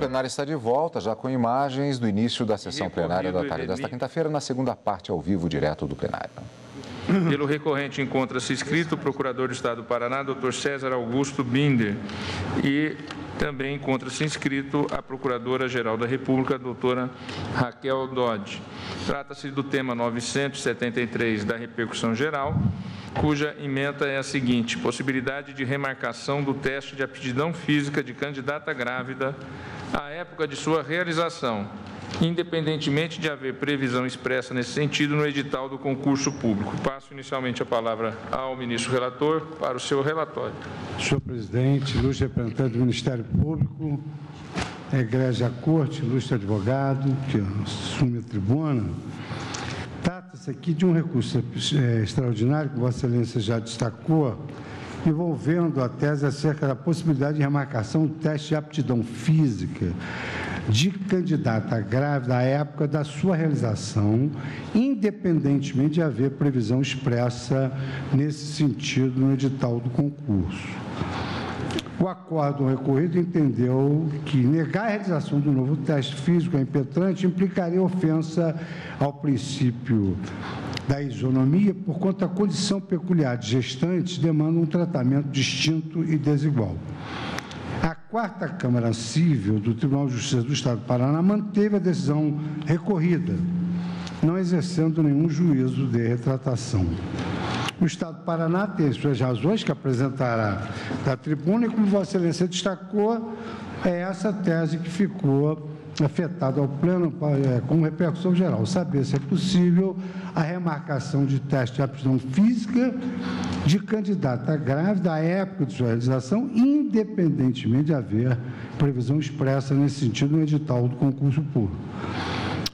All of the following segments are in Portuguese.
plenário está de volta, já com imagens do início da sessão plenária da tarde desta quinta-feira, na segunda parte, ao vivo, direto do plenário. Pelo recorrente, encontra-se inscrito o Procurador do Estado do Paraná, Dr. César Augusto Binder, e também encontra-se inscrito a Procuradora-Geral da República, doutora Raquel Dodge. Trata-se do tema 973 da repercussão geral, cuja ementa é a seguinte: possibilidade de remarcação do teste de aptidão física de candidata grávida à época de sua realização, independentemente de haver previsão expressa nesse sentido no edital do concurso público. Passo inicialmente a palavra ao ministro relator para o seu relatório. Senhor presidente, ilustre representante do Ministério Público, egrégia corte, ilustre advogado, que assume a tribuna, trata-se aqui de um recurso extraordinário, que Vossa Excelência já destacou, envolvendo a tese acerca da possibilidade de remarcação do teste de aptidão física de candidata grávida à época da sua realização, independentemente de haver previsão expressa nesse sentido no edital do concurso. O acórdão recorrido entendeu que negar a realização do novo teste físico a impetrante implicaria ofensa ao princípio da isonomia, por conta da condição peculiar de gestantes, demanda um tratamento distinto e desigual. A quarta Câmara Civil do Tribunal de Justiça do Estado do Paraná manteve a decisão recorrida, não exercendo nenhum juízo de retratação. O Estado do Paraná tem suas razões que apresentará da tribuna e, como Vossa Excelência destacou, é essa tese que ficou afetada ao pleno com repercussão geral, saber se é possível a remarcação de teste de aptidão física de candidata grávida à época de sua realização, independentemente de haver previsão expressa nesse sentido no edital do concurso público.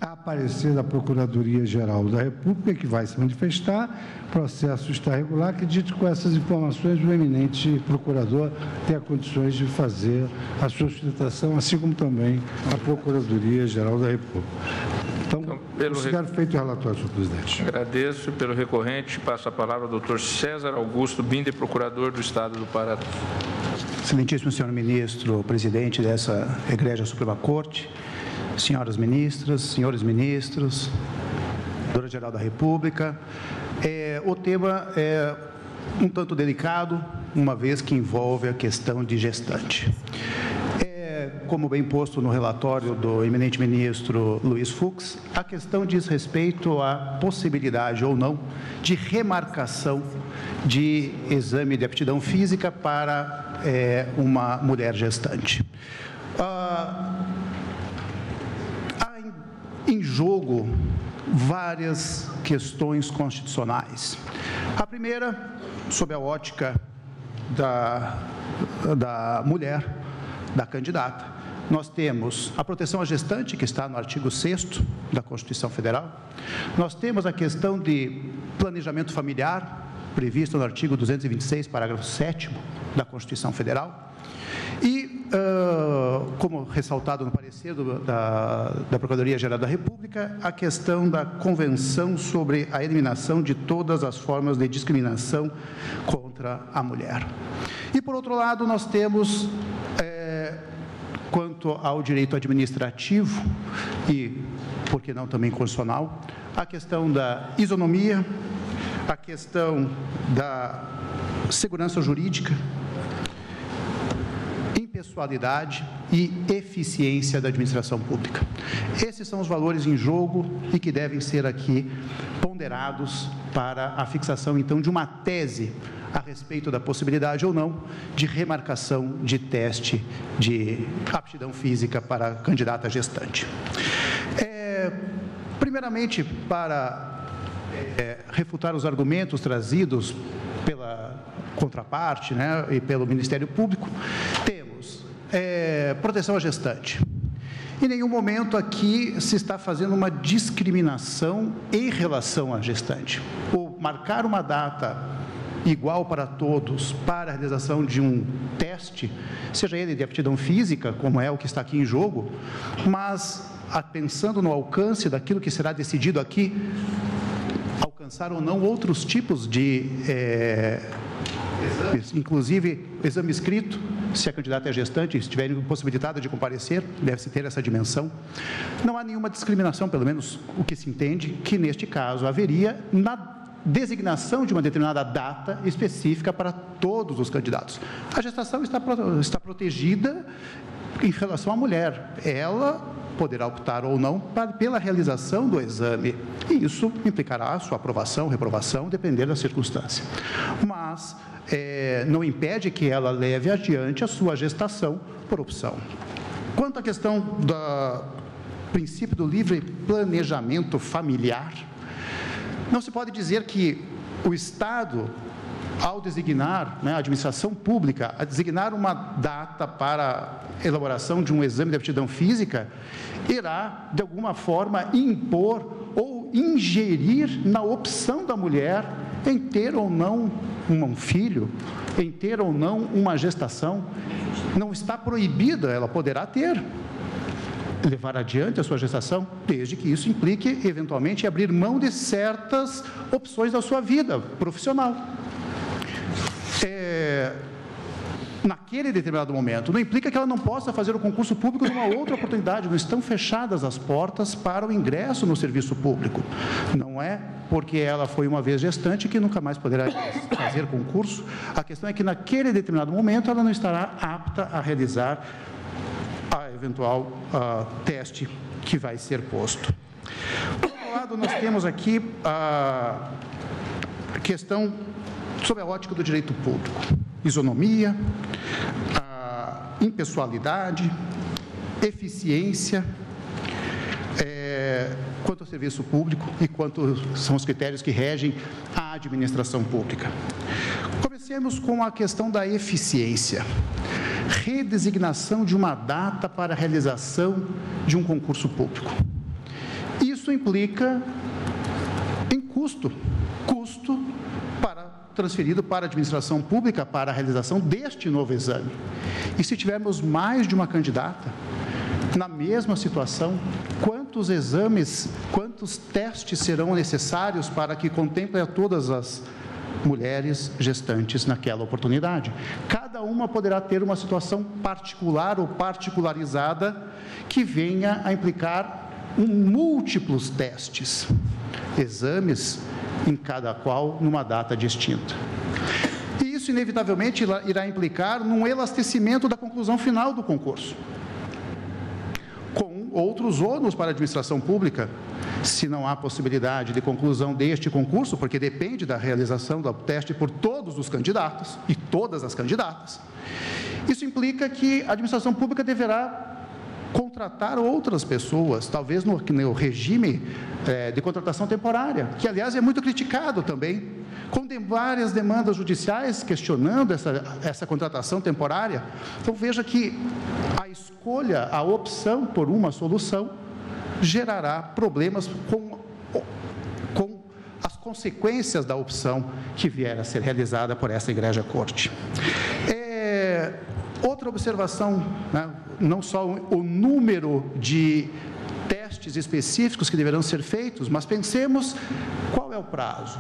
A parecer da Procuradoria-Geral da República, que vai se manifestar, o processo está regular, acredito que com essas informações o eminente procurador tenha condições de fazer a sua sustentação, assim como também a Procuradoria-Geral da República. Então, considero feito o relatório, senhor presidente. Agradeço. Pelo recorrente, passo a palavra ao doutor César Augusto Binder, procurador do Estado do Paraná. Excelentíssimo senhor ministro, presidente dessa egrégia Suprema Corte, senhoras ministras, senhores ministros, Procuradora-Geral da República, o tema é um tanto delicado, uma vez que envolve a questão de gestante. Como bem posto no relatório do eminente ministro Luiz Fux, a questão diz respeito à possibilidade ou não de remarcação de exame de aptidão física para uma mulher gestante. Há em jogo várias questões constitucionais. A primeira, sob a ótica da mulher, da candidata, nós temos a proteção à gestante, que está no artigo 6º da Constituição Federal. Nós temos a questão de planejamento familiar, previsto no artigo 226, parágrafo 7º da Constituição Federal. E, como ressaltado no parecer da Procuradoria-Geral da República, a questão da Convenção sobre a eliminação de todas as formas de discriminação contra a mulher. E, por outro lado, nós temos, quanto ao direito administrativo e, por que não, também constitucional, a questão da isonomia, a questão da segurança jurídica, impessoalidade e eficiência da administração pública. Esses são os valores em jogo e que devem ser aqui ponderados para a fixação, então, de uma tese a respeito da possibilidade ou não de remarcação de teste de aptidão física para candidata gestante. Primeiramente, para refutar os argumentos trazidos pela contraparte, né, e pelo Ministério Público, temos proteção à gestante. Em nenhum momento aqui se está fazendo uma discriminação em relação à gestante. Ou marcar uma data igual para todos para a realização de um teste, seja ele de aptidão física, como é o que está aqui em jogo, mas pensando no alcance daquilo que será decidido aqui, alcançar ou não outros tipos de exames, inclusive exame escrito, se a candidata é gestante e estiver impossibilitada de comparecer, deve-se ter essa dimensão. Não há nenhuma discriminação, pelo menos o que se entende, que neste caso haveria na designação de uma determinada data específica para todos os candidatos. A gestação está protegida em relação à mulher. Ela poderá optar ou não pela realização do exame, e isso implicará sua aprovação, reprovação, dependendo da circunstância. Mas não impede que ela leve adiante a sua gestação por opção. Quanto à questão do princípio do livre planejamento familiar, não se pode dizer que o Estado, ao designar, a administração pública, a designar uma data para a elaboração de um exame de aptidão física, irá, de alguma forma, impor ou ingerir na opção da mulher em ter ou não um filho, em ter ou não uma gestação. Não está proibida, ela poderá levar adiante a sua gestação, desde que isso implique, eventualmente, abrir mão de certas opções da sua vida profissional. Naquele determinado momento, não implica que ela não possa fazer o concurso público numa outra oportunidade, não estão fechadas as portas para o ingresso no serviço público. Não é porque ela foi uma vez gestante que nunca mais poderá fazer concurso. A questão é que naquele determinado momento ela não estará apta a realizar a eventual teste que vai ser posto. Por outro lado, nós temos aqui a questão sob a ótica do direito público: isonomia, impessoalidade, eficiência, quanto ao serviço público e quanto são os critérios que regem a administração pública. Comecemos com a questão da eficiência. Redesignação de uma data para a realização de um concurso público. Isso implica em custo transferido para a administração pública para a realização deste novo exame. E se tivermos mais de uma candidata na mesma situação, quantos exames, quantos testes serão necessários para que contemple a todas as mulheres gestantes naquela oportunidade? Cada uma poderá ter uma situação particular ou particularizada que venha a implicar múltiplos testes, exames em cada qual numa data distinta. E isso, inevitavelmente, irá implicar num elastecimento da conclusão final do concurso, com outros ônus para a administração pública, se não há possibilidade de conclusão deste concurso, porque depende da realização do teste por todos os candidatos e todas as candidatas. Isso implica que a administração pública deverá contratar outras pessoas, talvez no regime de contratação temporária, que, aliás, é muito criticado também, com várias demandas judiciais questionando essa contratação temporária. Então, veja que a escolha, a opção por uma solução gerará problemas com as consequências da opção que vier a ser realizada por essa Egrégia Corte. Outra observação, não só o número de testes específicos que deverão ser feitos, mas pensemos qual é o prazo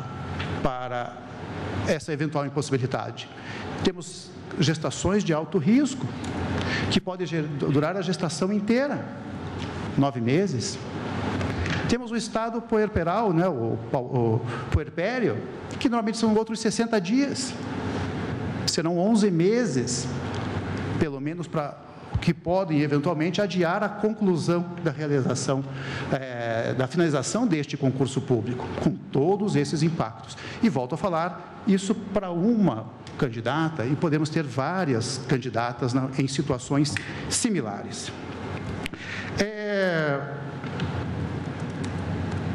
para essa eventual impossibilidade. Temos gestações de alto risco, que podem durar a gestação inteira, 9 meses. Temos o estado puerperal, o puerpério, que normalmente são outros 60 dias, serão 11 meses, pelo menos para que podem eventualmente adiar a conclusão da realização, da finalização deste concurso público, com todos esses impactos. E volto a falar, isso para uma candidata, e podemos ter várias candidatas em situações similares.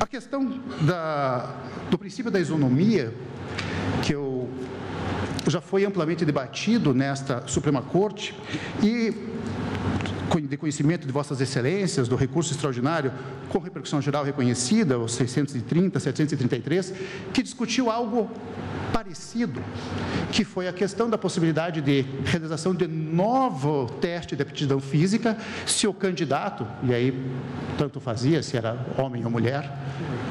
A questão do princípio da isonomia, que já foi amplamente debatido nesta Suprema Corte, e de conhecimento de Vossas Excelências, do recurso extraordinário com repercussão geral reconhecida, o 630, 733, que discutiu algo parecido, que foi a questão da possibilidade de realização de novo teste de aptidão física, se o candidato, e aí tanto fazia se era homem ou mulher,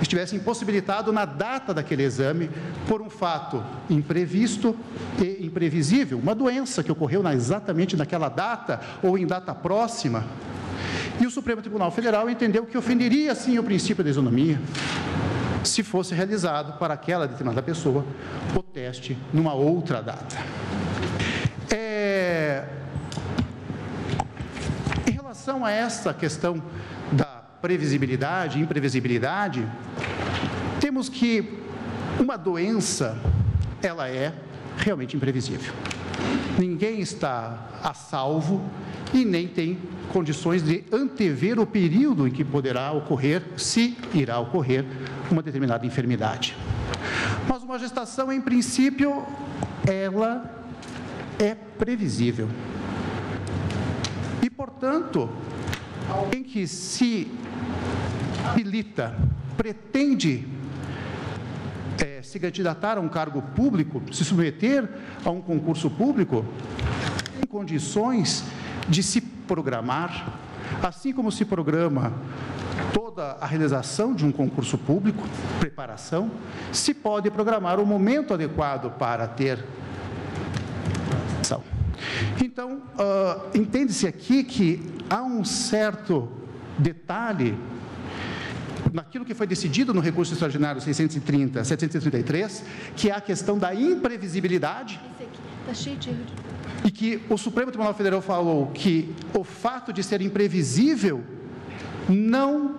estivesse impossibilitado na data daquele exame por um fato imprevisto e imprevisível, uma doença que ocorreu exatamente naquela data ou em data próxima. E o Supremo Tribunal Federal entendeu que ofenderia, sim, o princípio da isonomia se fosse realizado para aquela determinada pessoa o teste numa outra data. Em relação a essa questão da previsibilidade e imprevisibilidade, temos que uma doença, ela é realmente imprevisível. Ninguém está a salvo e nem tem condições de antever o período em que poderá ocorrer, se irá ocorrer, uma determinada enfermidade. Mas uma gestação, em princípio, ela é previsível. E, portanto, alguém que se habilita, pretende se candidatar a um cargo público, se submeter a um concurso público, tem condições de se programar, assim como se programa toda a realização de um concurso público, preparação, se pode programar o momento adequado para ter ação. Então, entende-se aqui que há um certo detalhe naquilo que foi decidido no recurso extraordinário 733, que é a questão da imprevisibilidade, e que o Supremo Tribunal Federal falou que o fato de ser imprevisível não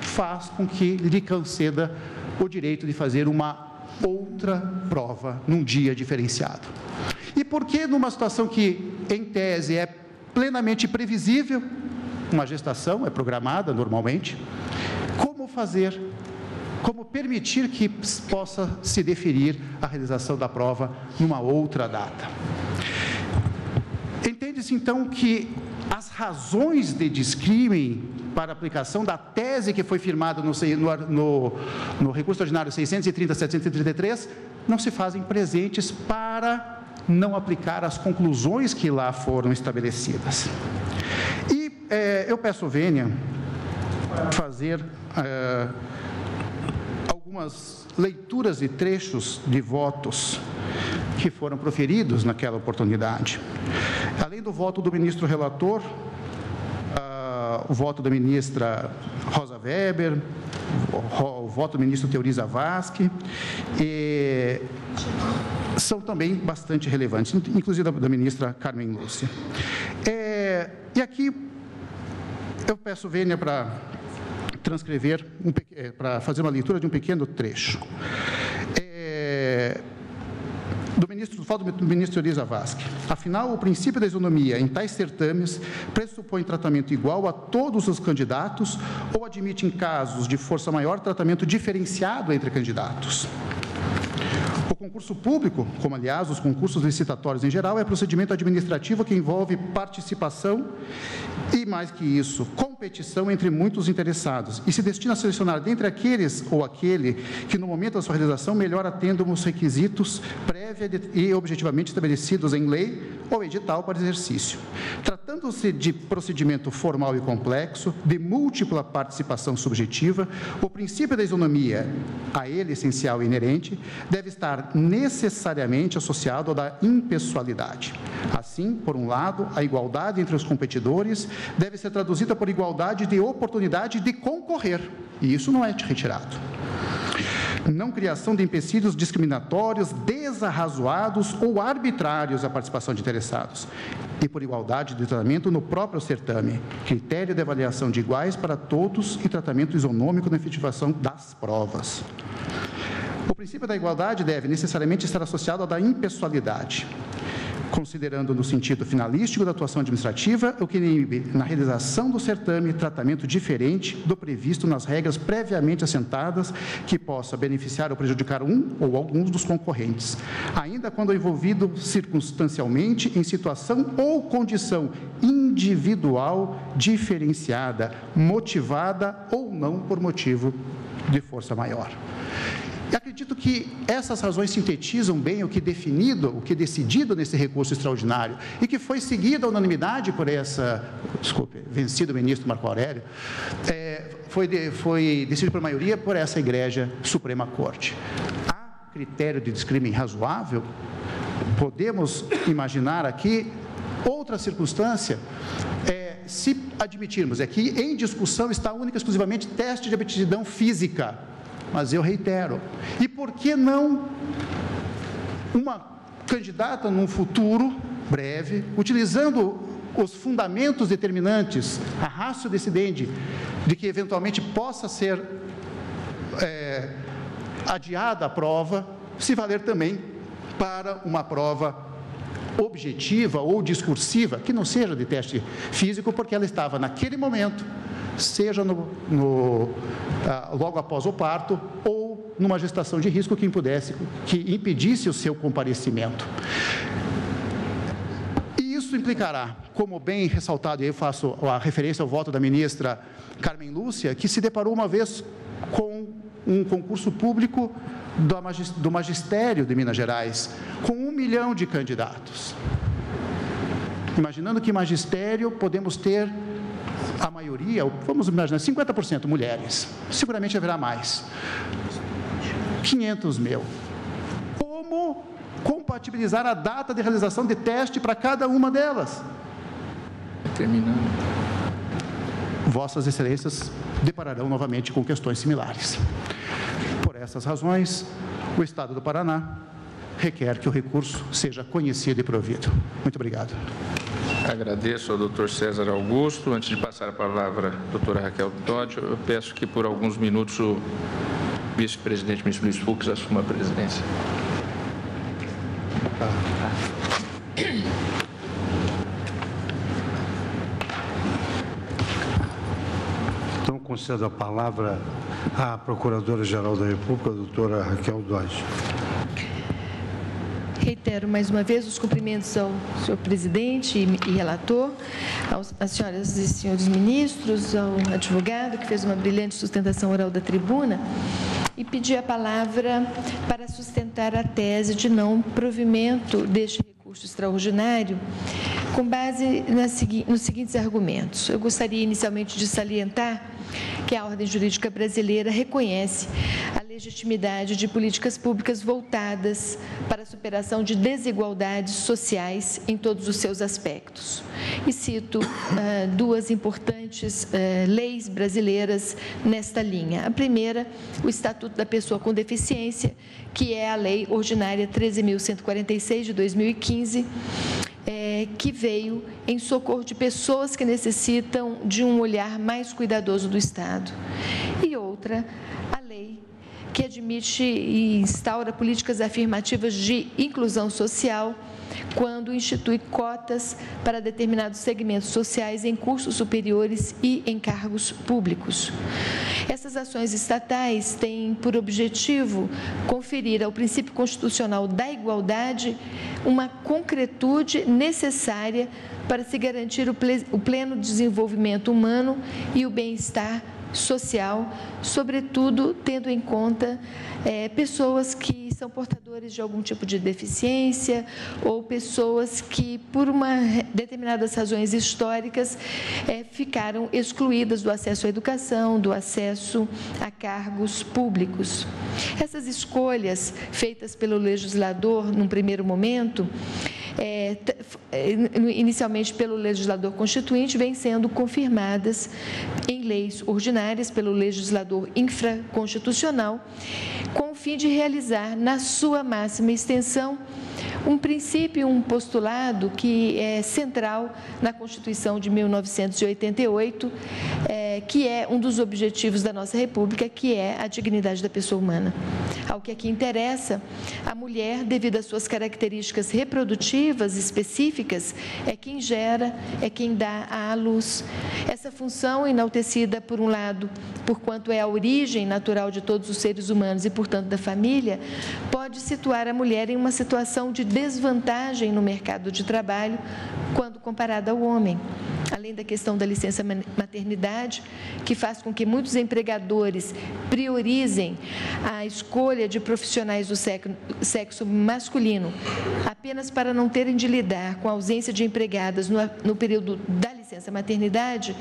faz com que lhe conceda o direito de fazer uma outra prova num dia diferenciado. E por que numa situação que, em tese, é plenamente previsível, uma gestação é programada normalmente, como fazer, como permitir que possa se deferir a realização da prova numa outra data? Entende-se, então, que as razões de descrime para aplicação da tese que foi firmada no recurso ordinário 630-733 não se fazem presentes para não aplicar as conclusões que lá foram estabelecidas. E eu peço vênia fazer algumas leituras e trechos de votos que foram proferidos naquela oportunidade. Além do voto do ministro relator, o voto da ministra Rosa Weber, o voto do ministro Teori Zavascki, são também bastante relevantes, inclusive da ministra Carmen Lúcia. E aqui eu peço vênia para transcrever, para fazer uma leitura de um pequeno trecho. Do ministro Teori Zavascki. Afinal, o princípio da isonomia em tais certames pressupõe tratamento igual a todos os candidatos ou admite, em casos de força maior, tratamento diferenciado entre candidatos. O concurso público, como aliás os concursos licitatórios em geral, é procedimento administrativo que envolve participação e, mais que isso, competição entre muitos interessados e se destina a selecionar dentre aqueles ou aquele que no momento da sua realização melhor atendam os requisitos prévia e objetivamente estabelecidos em lei ou edital para exercício. Tratando-se de procedimento formal e complexo, de múltipla participação subjetiva, o princípio da isonomia, a ele essencial e inerente, deve estar necessariamente associado ao da impessoalidade. Assim, por um lado, a igualdade entre os competidores deve ser traduzida por igualdade de oportunidade de concorrer, e isso não é retirado. Não criação de empecilhos discriminatórios, desarrazoados ou arbitrários à participação de interessados, e por igualdade de tratamento no próprio certame, critério de avaliação de iguais para todos e tratamento isonômico na efetivação das provas. O princípio da igualdade deve necessariamente estar associado ao da impessoalidade, considerando no sentido finalístico da atuação administrativa o que inibe na realização do certame tratamento diferente do previsto nas regras previamente assentadas que possa beneficiar ou prejudicar um ou alguns dos concorrentes, ainda quando envolvido circunstancialmente em situação ou condição individual diferenciada, motivada ou não por motivo de força maior. Acredito que essas razões sintetizam bem o que decidido nesse recurso extraordinário e que foi seguido à unanimidade por vencido ministro Marco Aurélio, foi decidido por maioria por essa Igreja Suprema Corte. Há critério de descrime razoável? Podemos imaginar aqui outra circunstância, se admitirmos, que em discussão está única e exclusivamente teste de aptidão física, mas eu reitero, e por que não uma candidata num futuro breve, utilizando os fundamentos determinantes, a ratio decidendi, de que eventualmente possa ser adiada a prova, se valer também para uma prova objetiva ou discursiva, que não seja de teste físico, porque ela estava naquele momento, seja logo após o parto ou numa gestação de risco que impedisse o seu comparecimento. E isso implicará, como bem ressaltado, e aí eu faço a referência ao voto da ministra Carmen Lúcia, que se deparou uma vez com um concurso público do magistério de Minas Gerais, com 1 milhão de candidatos. Imaginando que magistério podemos ter a maioria, vamos imaginar, 50% mulheres, seguramente haverá mais, 500 mil. Como compatibilizar a data de realização de teste para cada uma delas? Terminando. Vossas Excelências depararão novamente com questões similares. Por essas razões, o Estado do Paraná requer que o recurso seja conhecido e provido. Muito obrigado. Agradeço ao doutor César Augusto. Antes de passar a palavra à doutora Raquel Dodge, eu peço que por alguns minutos o vice-presidente, ministro Luiz Fux, assuma a presidência. Então, concedo a palavra à Procuradora-Geral da República, a doutora Raquel Dodge. Reitero mais uma vez os cumprimentos ao senhor presidente e relator, às senhoras e senhores ministros, ao advogado que fez uma brilhante sustentação oral da tribuna, e pedir a palavra para sustentar a tese de não provimento deste recurso extraordinário, com base nos seguintes argumentos. Eu gostaria inicialmente de salientar que a ordem jurídica brasileira reconhece a legitimidade de políticas públicas voltadas para a superação de desigualdades sociais em todos os seus aspectos. E cito duas importantes leis brasileiras nesta linha. A primeira, o Estatuto da Pessoa com Deficiência, que é a Lei Ordinária 13.146 de 2015, que veio em socorro de pessoas que necessitam de um olhar mais cuidadoso do Estado. E outra, a lei que admite e instaura políticas afirmativas de inclusão social, quando institui cotas para determinados segmentos sociais em cursos superiores e em cargos públicos. Essas ações estatais têm por objetivo conferir ao princípio constitucional da igualdade uma concretude necessária para se garantir o pleno desenvolvimento humano e o bem-estar social, sobretudo tendo em conta pessoas que são portadores de algum tipo de deficiência ou pessoas que, por determinadas razões históricas, ficaram excluídas do acesso à educação, do acesso a cargos públicos. Essas escolhas feitas pelo legislador, num primeiro momento, inicialmente pelo legislador constituinte, vêm sendo confirmadas em leis ordinárias pelo legislador infraconstitucional, com o fim de realizar, na sua máxima extensão, um princípio, um postulado que é central na Constituição de 1988, que é um dos objetivos da nossa República, que é a dignidade da pessoa humana. Ao que aqui interessa, a mulher, devido às suas características reprodutivas específicas, é quem gera, é quem dá à luz. Essa função, enaltecida, por um lado, porquanto é a origem natural de todos os seres humanos e, portanto, da família, pode situar a mulher em uma situação de desvantagem no mercado de trabalho quando comparada ao homem. além da questão da licença maternidade, que faz com que muitos empregadores priorizem a escolha de profissionais do sexo masculino apenas para não terem de lidar com a ausência de empregadas no período da licença maternidade,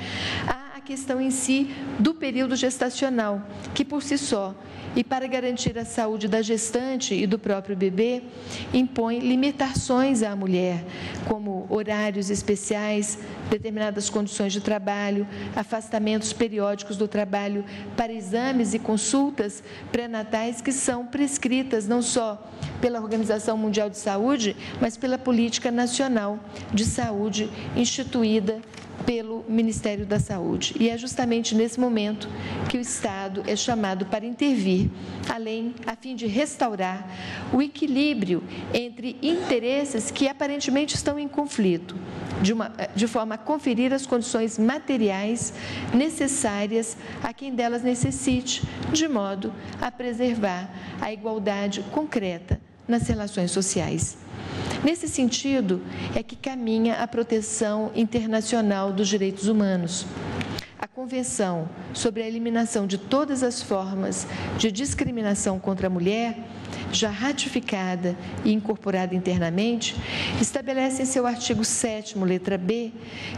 há a questão em si do período gestacional, que por si só, e para garantir a saúde da gestante e do próprio bebê, impõe limitações à mulher, como horários especiais, determinadas condições de trabalho, afastamentos periódicos do trabalho para exames e consultas pré-natais que são prescritas não só pela Organização Mundial de Saúde, mas pela Política Nacional de Saúde instituída pelo Ministério da Saúde. E é justamente nesse momento que o Estado é chamado para intervir, a fim de restaurar o equilíbrio entre interesses que aparentemente estão em conflito, de forma a conferir as condições materiais necessárias a quem delas necessite, de modo a preservar a igualdade concreta nas relações sociais. Nesse sentido, é que caminha a proteção internacional dos direitos humanos. A Convenção sobre a Eliminação de Todas as Formas de Discriminação contra a Mulher, já ratificada e incorporada internamente, estabelece em seu artigo 7º, letra B,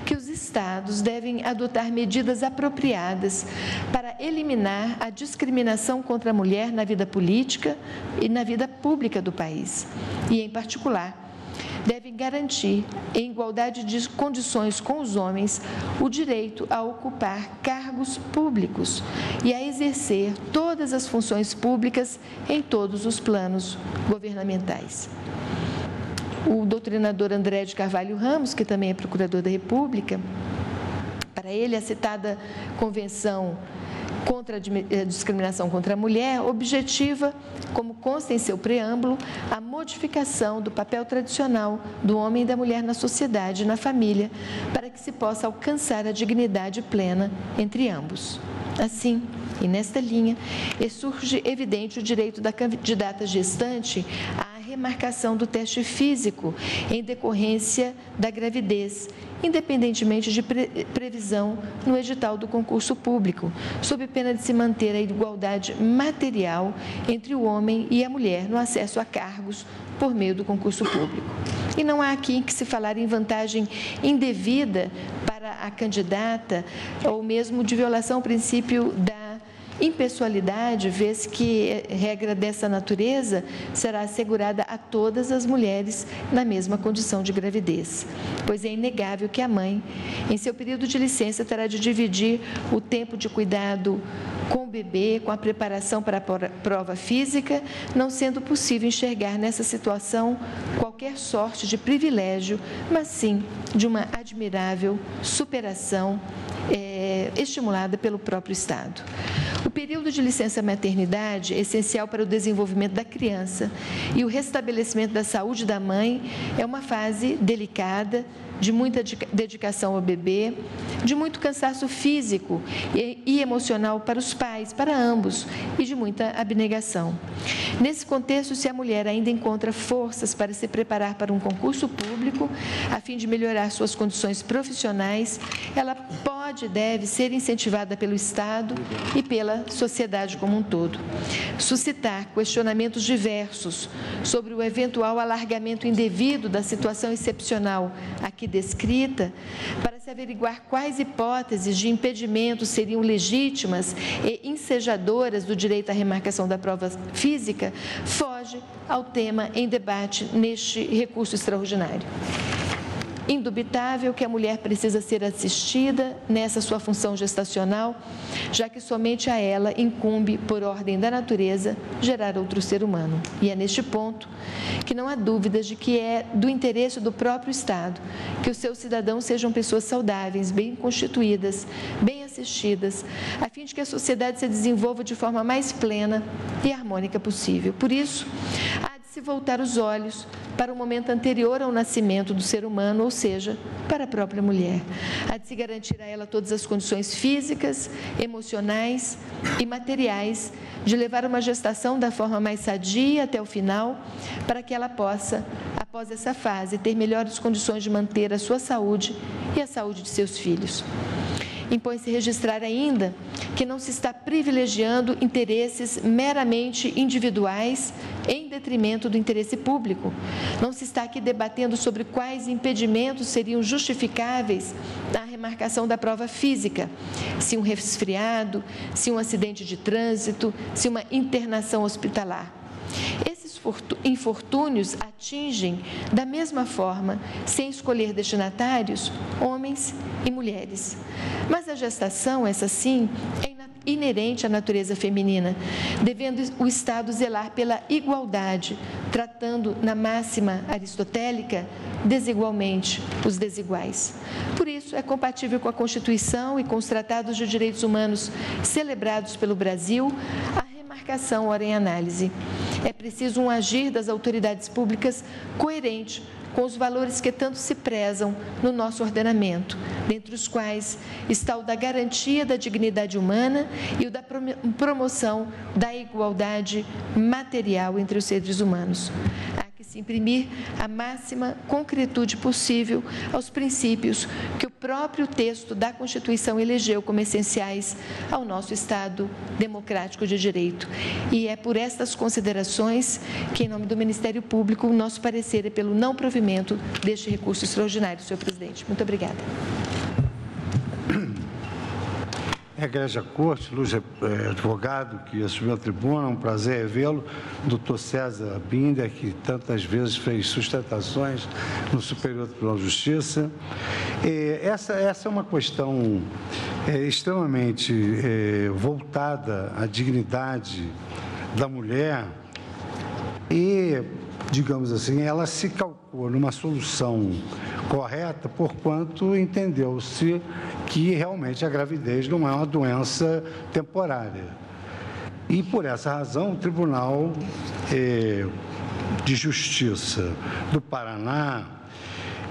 que os Estados devem adotar medidas apropriadas para eliminar a discriminação contra a mulher na vida política e na vida pública do país. E, em particular, devem garantir, em igualdade de condições com os homens, o direito a ocupar cargos públicos e a exercer todas as funções públicas em todos os planos governamentais. O doutrinador André de Carvalho Ramos, que também é procurador da República, para ele a citada Convenção contra a discriminação contra a mulher objetiva, como consta em seu preâmbulo, a modificação do papel tradicional do homem e da mulher na sociedade e na família, para que se possa alcançar a dignidade plena entre ambos. Assim, e nesta linha, surge evidente o direito da candidata gestante à remarcação do teste físico em decorrência da gravidez, independentemente de previsão no edital do concurso público, sob pena de se manter a igualdade material entre o homem e a mulher no acesso a cargos por meio do concurso público. E não há aqui que se falar em vantagem indevida para a candidata ou mesmo de violação ao princípio da impessoalidade, vez que regra dessa natureza será assegurada a todas as mulheres na mesma condição de gravidez, pois é inegável que a mãe, em seu período de licença, terá de dividir o tempo de cuidado com o bebê, com a preparação para a prova física, não sendo possível enxergar nessa situação qualquer sorte de privilégio, mas sim de uma admirável superação estimulada pelo próprio Estado. O período de licença maternidade é essencial para o desenvolvimento da criança e o restabelecimento da saúde da mãe é uma fase delicada, de muita dedicação ao bebê, de muito cansaço físico e emocional para os pais, para ambos, e de muita abnegação. Nesse contexto, se a mulher ainda encontra forças para se preparar para um concurso público, a fim de melhorar suas condições profissionais, ela pode e deve ser incentivada pelo Estado e pela sociedade como um todo. Suscitar questionamentos diversos sobre o eventual alargamento indevido da situação excepcional aqui descrita, para se averiguar quais hipóteses de impedimento seriam legítimas e ensejadoras do direito à remarcação da prova física, foge ao tema em debate neste recurso extraordinário. Indubitável que a mulher precisa ser assistida nessa sua função gestacional, já que somente a ela incumbe, por ordem da natureza, gerar outro ser humano. E é neste ponto que não há dúvidas de que é do interesse do próprio Estado que os seus cidadãos sejam pessoas saudáveis, bem constituídas, bem assistidas, a fim de que a sociedade se desenvolva de forma mais plena e harmônica possível. Por isso, há de se voltar os olhos para o momento anterior ao nascimento do ser humano, ou seja, para a própria mulher. Há de se garantir a ela todas as condições físicas, emocionais e materiais de levar uma gestação da forma mais sadia até o final, para que ela possa, após após essa fase, ter melhores condições de manter a sua saúde e a saúde de seus filhos. Impõe-se registrar ainda que não se está privilegiando interesses meramente individuais em detrimento do interesse público. Não se está aqui debatendo sobre quais impedimentos seriam justificáveis na remarcação da prova física, se um resfriado, se um acidente de trânsito, se uma internação hospitalar. Esses infortúnios atingem, da mesma forma, sem escolher destinatários, homens e mulheres. Mas a gestação, essa sim, é inerente à natureza feminina, devendo o Estado zelar pela igualdade, tratando, na máxima aristotélica, desigualmente os desiguais. Por isso, é compatível com a Constituição e com os tratados de direitos humanos celebrados pelo Brasil, marcação ora em análise. É preciso um agir das autoridades públicas coerente com os valores que tanto se prezam no nosso ordenamento, dentre os quais está o da garantia da dignidade humana e o da promoção da igualdade material entre os seres humanos. Há que se imprimir a máxima concretude possível aos princípios que o próprio texto da Constituição elegeu como essenciais ao nosso Estado democrático de direito. E é por estas considerações que, em nome do Ministério Público, o nosso parecer é pelo não provimento deste recurso extraordinário, senhor presidente. Muito obrigada. Egrégia Corte, Luz advogado que assumiu a tribuna, um prazer revê-lo, doutor César Binder, que tantas vezes fez sustentações no Superior Tribunal de Justiça. Essa é uma questão extremamente voltada à dignidade da mulher e, digamos assim, ela se calcou numa solução correta, porquanto entendeu-se que realmente a gravidez não é uma doença temporária. E, por essa razão, o Tribunal de Justiça do Paraná,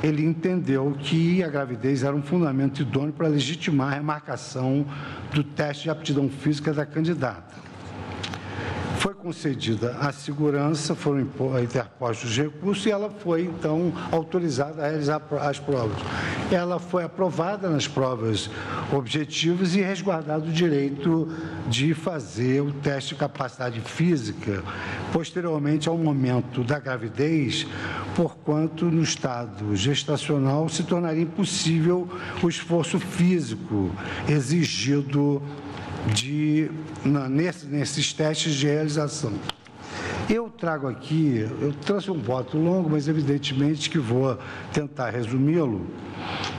ele entendeu que a gravidez era um fundamento idôneo para legitimar a remarcação do teste de aptidão física da candidata. Foi concedida a segurança, foram interpostos os recursos e ela foi, então, autorizada a realizar as provas. Ela foi aprovada nas provas objetivas e resguardado o direito de fazer o teste de capacidade física posteriormente ao momento da gravidez, porquanto no estado gestacional se tornaria impossível o esforço físico exigido nesses testes de realização. Eu trago aqui, eu trouxe um voto longo, mas evidentemente que vou tentar resumi-lo,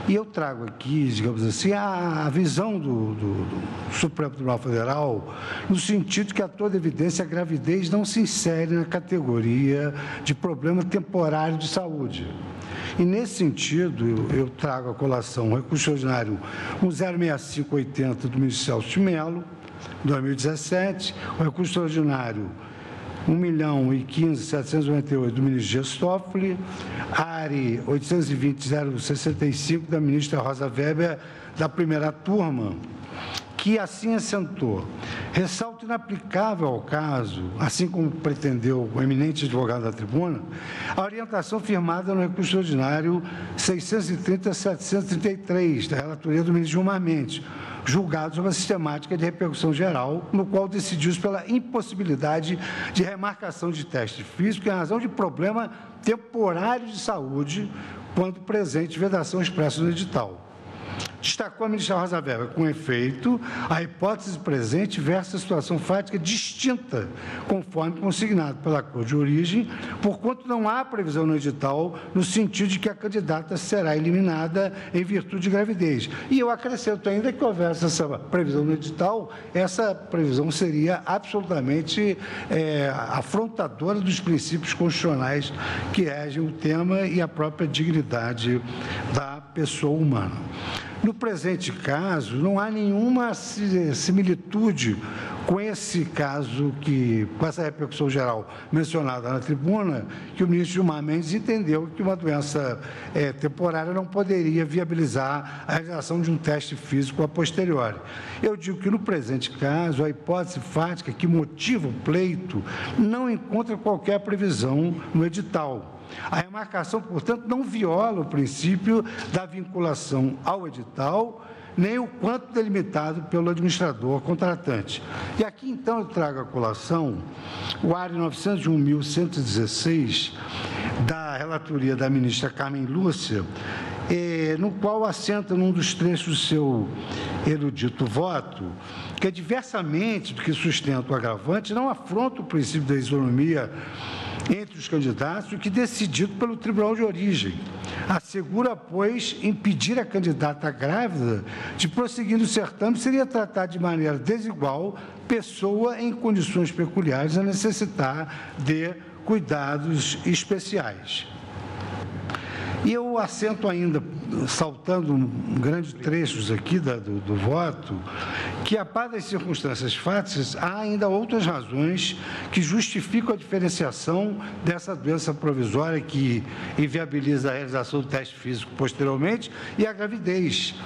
e eu trago aqui, digamos assim, a visão do Supremo Tribunal Federal, no sentido que a toda evidência a gravidez não se insere na categoria de problema temporário de saúde. E, nesse sentido, eu trago à colação o recurso extraordinário 106580 do ministro Celso de Mello, 2017, o recurso extraordinário 1.015.798 do ministro Dias Toffoli, ARI 820.065 da ministra Rosa Weber, da primeira turma, que assim assentou. Ressalto inaplicável ao caso, assim como pretendeu o eminente advogado da tribuna, a orientação firmada no recurso extraordinário 630.733, da relatoria do ministro Gilmar Mendes, julgado sobre a sistemática de repercussão geral, no qual decidiu-se pela impossibilidade de remarcação de teste físico em razão de problema temporário de saúde, quando presente vedação expressa no edital. Destacou a ministra Rosa Weber, com efeito, a hipótese presente versa a situação fática distinta, conforme consignado pela Corte de Origem, porquanto não há previsão no edital no sentido de que a candidata será eliminada em virtude de gravidez. E eu acrescento ainda que houvesse essa previsão no edital, essa previsão seria absolutamente afrontadora dos princípios constitucionais que regem o tema e a própria dignidade da pessoa humana. No presente caso, não há nenhuma similitude com esse caso, com essa repercussão geral mencionada na tribuna, que o ministro Gilmar Mendes entendeu que uma doença temporária não poderia viabilizar a realização de um teste físico a posteriori. Eu digo que, no presente caso, a hipótese fática que motiva o pleito não encontra qualquer previsão no edital. A remarcação, portanto, não viola o princípio da vinculação ao edital, nem o quanto delimitado pelo administrador contratante. E aqui, então, eu trago à colação o AR 901.116, da relatoria da ministra Carmen Lúcia, no qual assenta num dos trechos do seu erudito voto, que, diversamente do que sustenta o agravante, não afronta o princípio da isonomia entre os candidatos, o que decidido pelo Tribunal de Origem. Assegura, pois, impedir a candidata grávida de prosseguir no certame seria tratar de maneira desigual pessoa em condições peculiares a necessitar de cuidados especiais. E eu assento ainda, saltando grandes trechos aqui do voto, que, a par das circunstâncias fáticas, há ainda outras razões que justificam a diferenciação dessa doença provisória que inviabiliza a realização do teste físico posteriormente e a gravidez.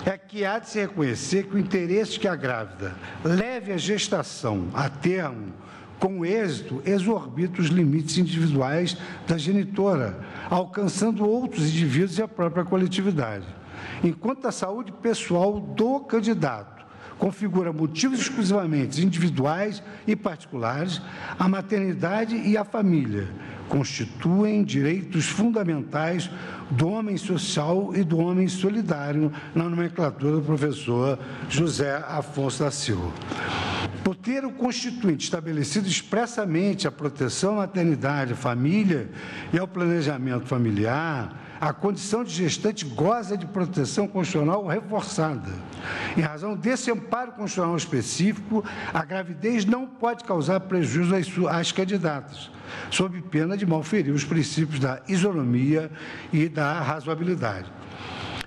É que há de se reconhecer que o interesse que a grávida leve a gestação a termo com êxito, exorbita os limites individuais da genitora, alcançando outros indivíduos e a própria coletividade. Enquanto a saúde pessoal do candidato configura motivos exclusivamente individuais e particulares, a maternidade e a família constituem direitos fundamentais do homem social e do homem solidário, na nomenclatura do professor José Afonso da Silva. Por ter o Constituinte estabelecido expressamente a proteção à maternidade, à família e ao planejamento familiar, a condição de gestante goza de proteção constitucional reforçada. Em razão desse amparo constitucional específico, a gravidez não pode causar prejuízo às candidatas, sob pena de malferir os princípios da isonomia e da razoabilidade.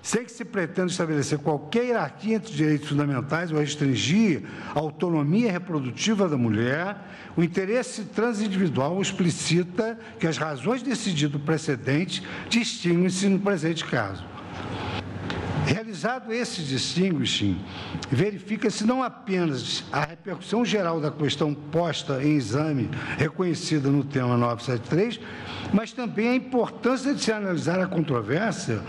Sem que se pretenda estabelecer qualquer hierarquia entre direitos fundamentais ou restringir a autonomia reprodutiva da mulher, o interesse transindividual explicita que as razões decididas no precedente distinguem-se no presente caso. Realizado esse distinguishing, verifica-se não apenas a repercussão geral da questão posta em exame, reconhecida no tema 973, mas também a importância de se analisar a controvérsia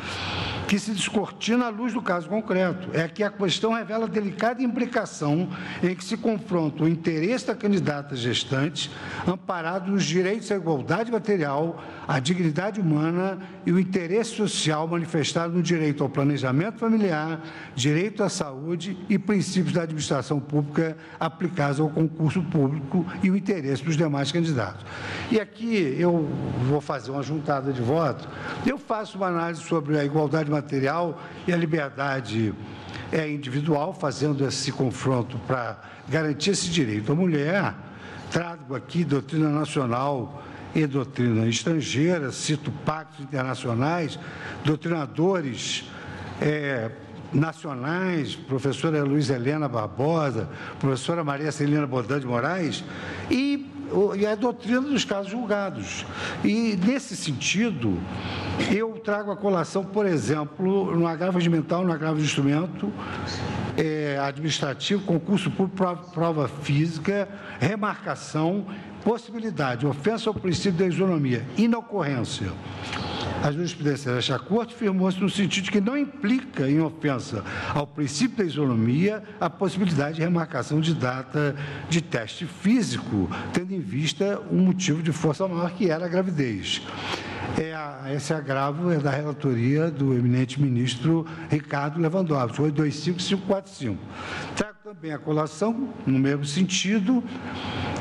que se descortina à luz do caso concreto. É que a questão revela delicada implicação em que se confronta o interesse da candidata gestante, amparado nos direitos à igualdade material, à dignidade humana e o interesse social manifestado no direito ao planejamento familiar, direito à saúde e princípios da administração pública aplicados ao concurso público e o interesse dos demais candidatos. E aqui eu vou fazer uma juntada de voto. Eu faço uma análise sobre a igualdade material e a liberdade individual, fazendo esse confronto para garantir esse direito à mulher. Trago aqui doutrina nacional e doutrina estrangeira, cito pactos internacionais, doutrinadores nacionais, professora Luísa Helena Barbosa, professora Maria Celina Bodan de Moraes, e a doutrina dos casos julgados. E, nesse sentido, eu trago à colação, por exemplo, no agravo regimental, no agravo de instrumento administrativo, concurso público, prova física, remarcação, possibilidade, ofensa ao princípio da isonomia, inocorrência. A jurisprudência desta Corte firmou-se no sentido de que não implica em ofensa ao princípio da isonomia a possibilidade de remarcação de data de teste físico, tendo em vista um motivo de força maior, que era a gravidez. Esse agravo é da relatoria do eminente ministro Ricardo Lewandowski, 825-545. Trago também a colação, no mesmo sentido,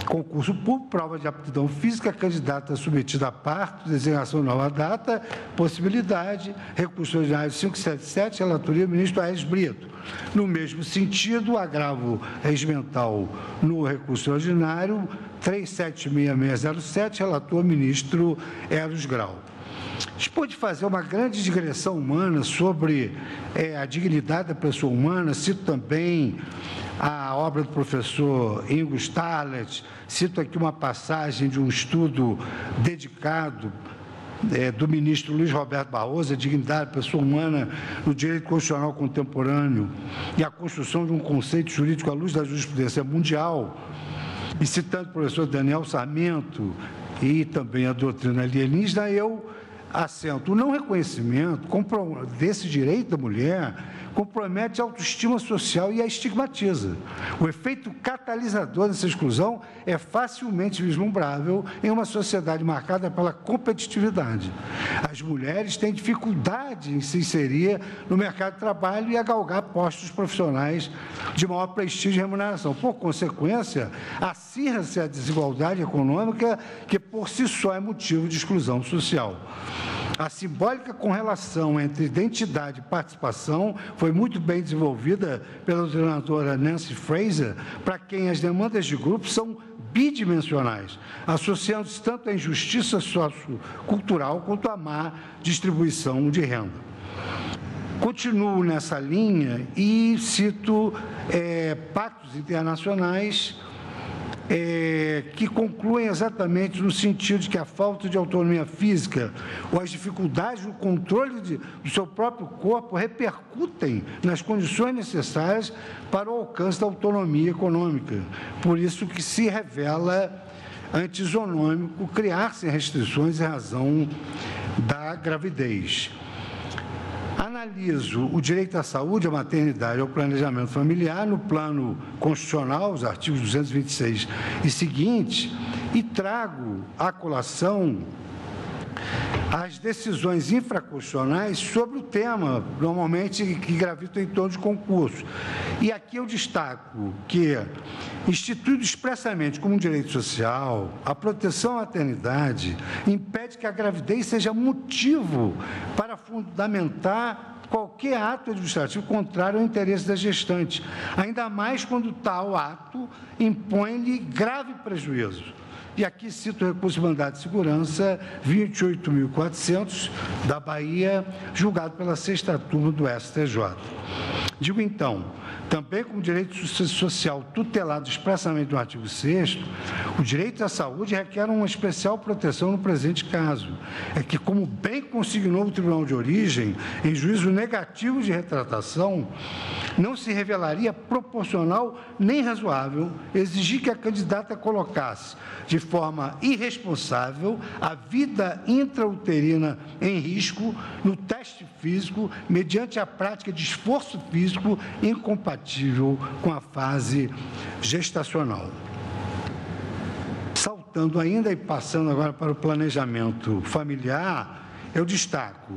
concurso público, prova de aptidão física, candidata submetida a parto, designação de nova data, possibilidade, recurso ordinário 577, relatoria do ministro Aires Brito. No mesmo sentido, agravo regimental no recurso ordinário 376607, relator ministro Eros Grau. Depois de fazer uma grande digressão humana sobre a dignidade da pessoa humana, cito também a obra do professor Ingo Starlet, cito aqui uma passagem de um estudo dedicado do ministro Luiz Roberto Barroso, a dignidade da pessoa humana no direito constitucional contemporâneo e a construção de um conceito jurídico à luz da jurisprudência mundial, e citando o professor Daniel Sarmento, e também a doutrina alienista, eu assento o não reconhecimento desse direito da mulher compromete a autoestima social e a estigmatiza. O efeito catalisador dessa exclusão é facilmente vislumbrável em uma sociedade marcada pela competitividade. As mulheres têm dificuldade em se inserir no mercado de trabalho e a galgar postos profissionais de maior prestígio e remuneração. Por consequência, acirra-se a desigualdade econômica, que por si só é motivo de exclusão social. A simbólica correlação entre identidade e participação foi muito bem desenvolvida pela treinadora Nancy Fraser, para quem as demandas de grupo são bidimensionais, associando-se tanto à injustiça sociocultural quanto à má distribuição de renda. Continuo nessa linha e cito pactos internacionais que concluem exatamente no sentido de que a falta de autonomia física ou as dificuldades no controle do seu próprio corpo repercutem nas condições necessárias para o alcance da autonomia econômica. Por isso que se revela antisonômico criar-se restrições em razão da gravidez. Analiso o direito à saúde, à maternidade e ao planejamento familiar no plano constitucional, os artigos 226 e seguintes, e trago à colação as decisões infraconstitucionais sobre o tema, normalmente que gravitam em torno de concurso. E aqui eu destaco que, instituído expressamente como um direito social, a proteção à maternidade impede que a gravidez seja motivo para fundamentar qualquer ato administrativo contrário ao interesse da gestante, ainda mais quando tal ato impõe-lhe grave prejuízo. E aqui cito o recurso de mandado de segurança 28.400 da Bahia, julgado pela 6ª turma do STJ. Digo então, também como direito social tutelado expressamente no artigo 6º, o direito à saúde requer uma especial proteção no presente caso. É que, como bem consignou o Tribunal de Origem, em juízo negativo de retratação, não se revelaria proporcional nem razoável exigir que a candidata colocasse, de forma irresponsável, a vida intrauterina em risco no teste físico, mediante a prática de esforço físico incompatível com a fase gestacional. Saltando ainda e passando agora para o planejamento familiar, eu destaco: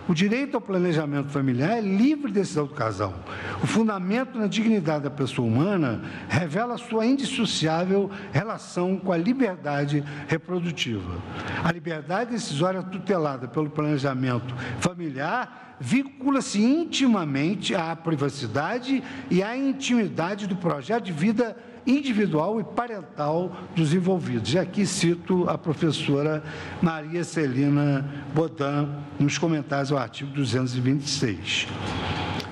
o direito ao planejamento familiar é livre decisão do casal. O fundamento na dignidade da pessoa humana revela sua indissociável relação com a liberdade reprodutiva. A liberdade decisória tutelada pelo planejamento familiar vincula-se intimamente à privacidade e à intimidade do projeto de vida individual e parental dos envolvidos. E aqui cito a professora Maria Celina Bodin nos comentários ao artigo 226.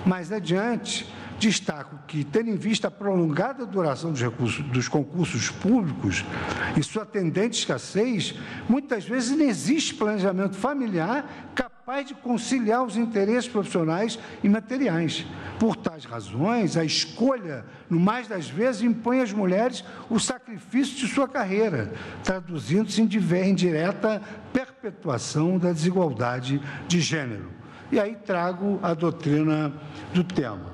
Mais adiante, destaco que, tendo em vista a prolongada duração dos concursos públicos e sua tendente escassez, muitas vezes não existe planejamento familiar capaz de conciliar os interesses profissionais e materiais. Por tais razões, a escolha, no mais das vezes, impõe às mulheres o sacrifício de sua carreira, traduzindo-se em direta perpetuação da desigualdade de gênero. E aí trago a doutrina do tema.